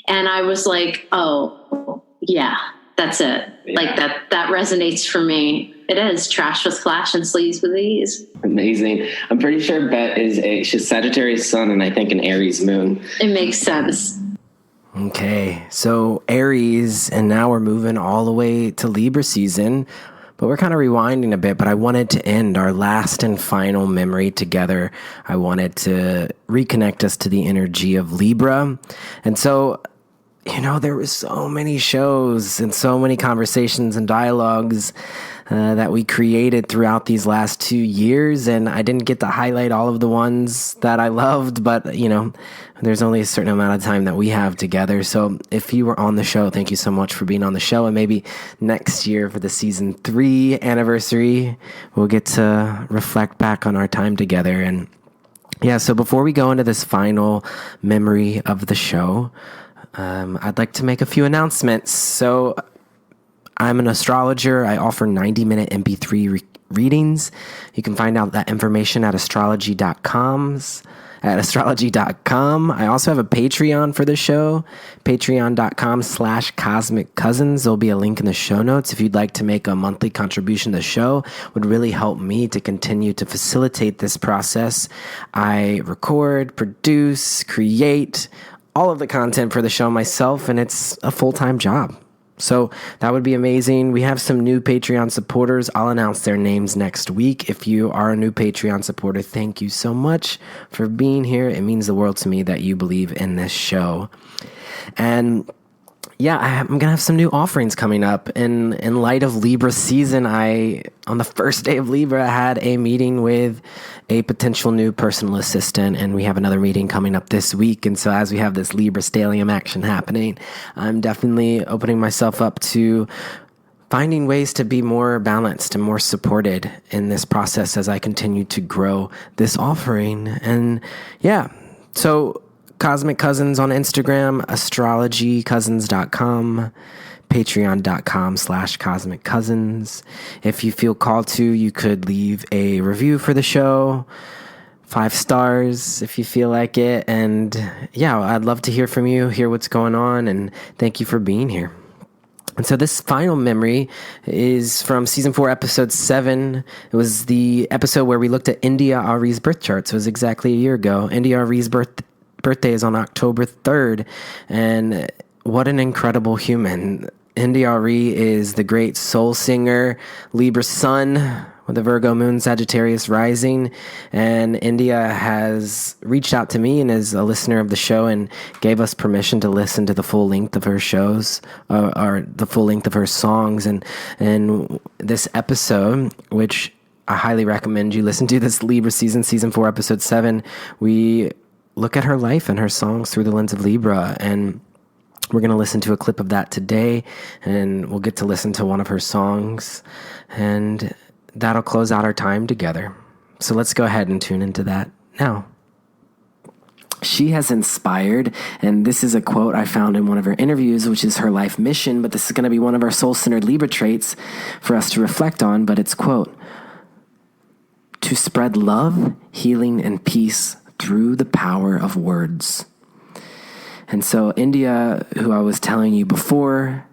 And I was like, oh, yeah, that's it. Yeah. Like that resonates for me. It is trash with flash and sleaze with ease. Amazing. I'm pretty sure Bette she's Sagittarius Sun and I think an Aries Moon. It makes sense. Okay, so Aries, and now we're moving all the way to Libra season. But we're kind of rewinding a bit, but I wanted to end our last and final memory together. I wanted to reconnect us to the energy of Libra. And so there was so many shows and so many conversations and dialogues that we created throughout these last 2 years, and I didn't get to highlight all of the ones that I loved, but there's only a certain amount of time that we have together. So if you were on the show, thank you so much for being on the show, and maybe next year for the season 3 anniversary, we'll get to reflect back on our time together. And yeah, so before we go into this final memory of the show, I'd like to make a few announcements. So I'm an astrologer. I offer 90-minute MP3 readings. You can find out that information at astrology.com. I also have a Patreon for the show, patreon.com/Cosmic Cousins. There'll be a link in the show notes if you'd like to make a monthly contribution to the show. It would really help me to continue to facilitate this process. I record, produce, create all of the content for the show myself, and it's a full-time job. So that would be amazing. We have some new Patreon supporters. I'll announce their names next week. If you are a new Patreon supporter, thank you so much for being here. It means the world to me that you believe in this show. And yeah, I'm going to have some new offerings coming up. In light of Libra season, on the first day of Libra, I had a meeting with a potential new personal assistant, and we have another meeting coming up this week. And so as we have this Libra stellium action happening, I'm definitely opening myself up to finding ways to be more balanced and more supported in this process as I continue to grow this offering. And yeah, so Cosmic Cousins on Instagram, astrologycousins.com, patreon.com/Cosmic Cousins. If you feel called to, you could leave a review for the show, 5 stars if you feel like it. And yeah, I'd love to hear from you, hear what's going on, and thank you for being here. And so this final memory is from season 4, episode 7. It was the episode where we looked at India Aries birth charts. It was exactly a year ago. India Aries birthday is on October 3rd, and what an incredible human. India Aries is the great soul singer, Libra Sun with the Virgo Moon, Sagittarius Rising, and India has reached out to me and is a listener of the show and gave us permission to listen to the full length of her shows, or the full length of her songs, and this episode, which I highly recommend you listen to, this Libra season 4, episode 7, we look at her life and her songs through the lens of Libra, and we're going to listen to a clip of that today, and we'll get to listen to one of her songs, and that'll close out our time together. So let's go ahead and tune into that now. She has inspired, and this is a quote I found in one of her interviews, which is her life mission, but this is going to be one of our soul-centered Libra traits for us to reflect on, but it's, quote, "To spread love, healing, and peace through the power of words." And so India, who I was telling you before,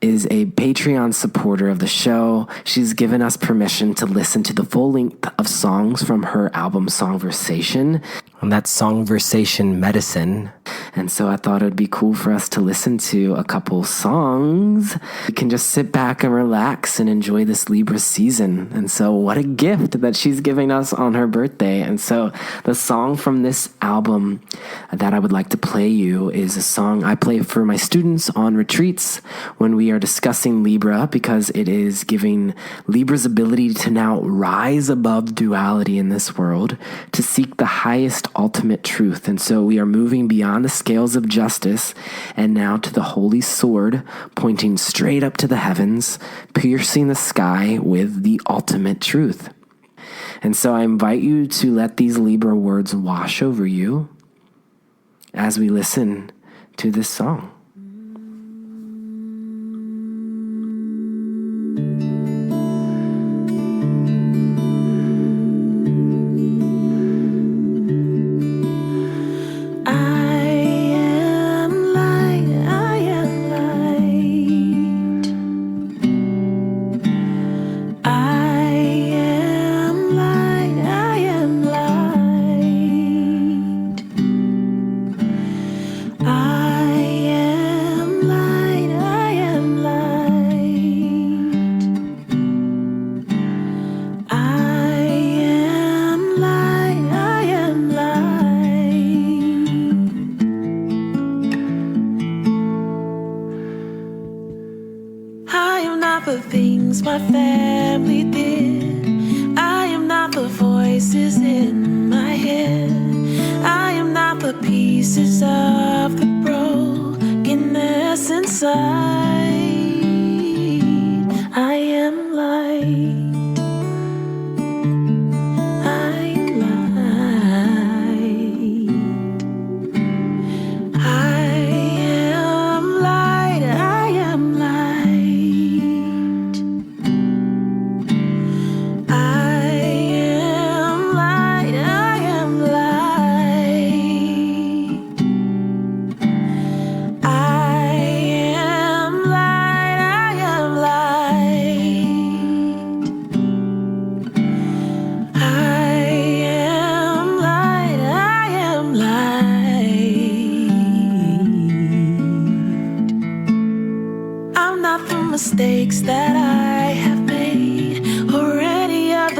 is a Patreon supporter of the show. She's given us permission to listen to the full length of songs from her album Songversation, and that's Songversation Medicine. And so I thought it would be cool for us to listen to a couple songs. We can just sit back and relax and enjoy this Libra season. And so what a gift that she's giving us on her birthday. And so the song from this album that I would like to play you is a song I play for my students on retreats when we are discussing Libra, because it is giving Libra's ability to now rise above duality in this world, to seek the highest ultimate truth. And so we are moving beyond the scales of justice and now to the holy sword, pointing straight up to the heavens, piercing the sky with the ultimate truth. And so I invite you to let these Libra words wash over you as we listen to this song. I am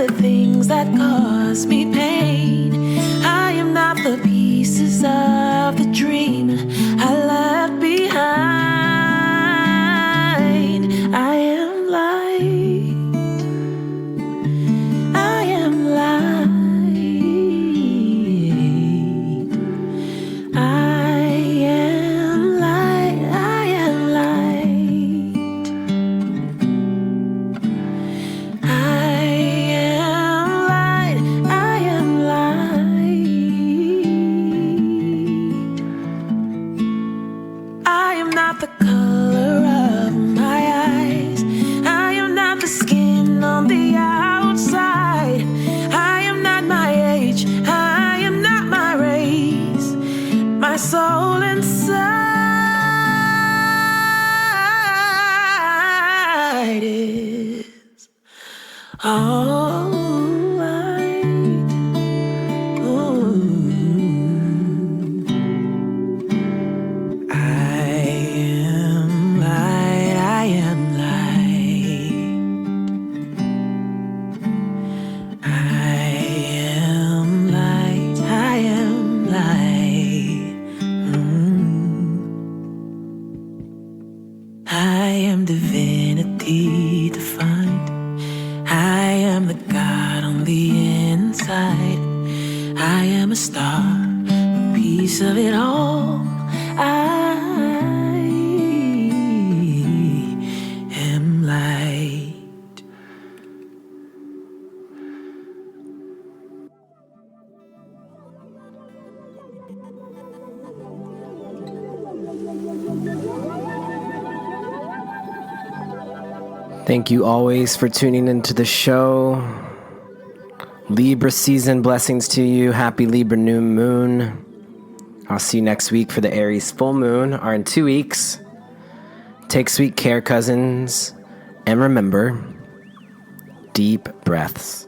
the things that cause me pain. I am not the pieces of the dream I left behind. I am light. I am light. I am light. I am light. I am light. I am light. I am not the color of my eyes. I am not the skin on the outside. I am not my age. I am not my race. My soul inside is all light. Ooh. I am light. I am light. I am light. I am light. I am divinity defined. I am the God on the inside. I am a star, a piece of it all. I am light. Thank you always for tuning into the show. Libra season blessings to you. Happy Libra New Moon. I'll see you next week for the Aries full moon, or in 2 weeks. Take sweet care, cousins. And remember, deep breaths.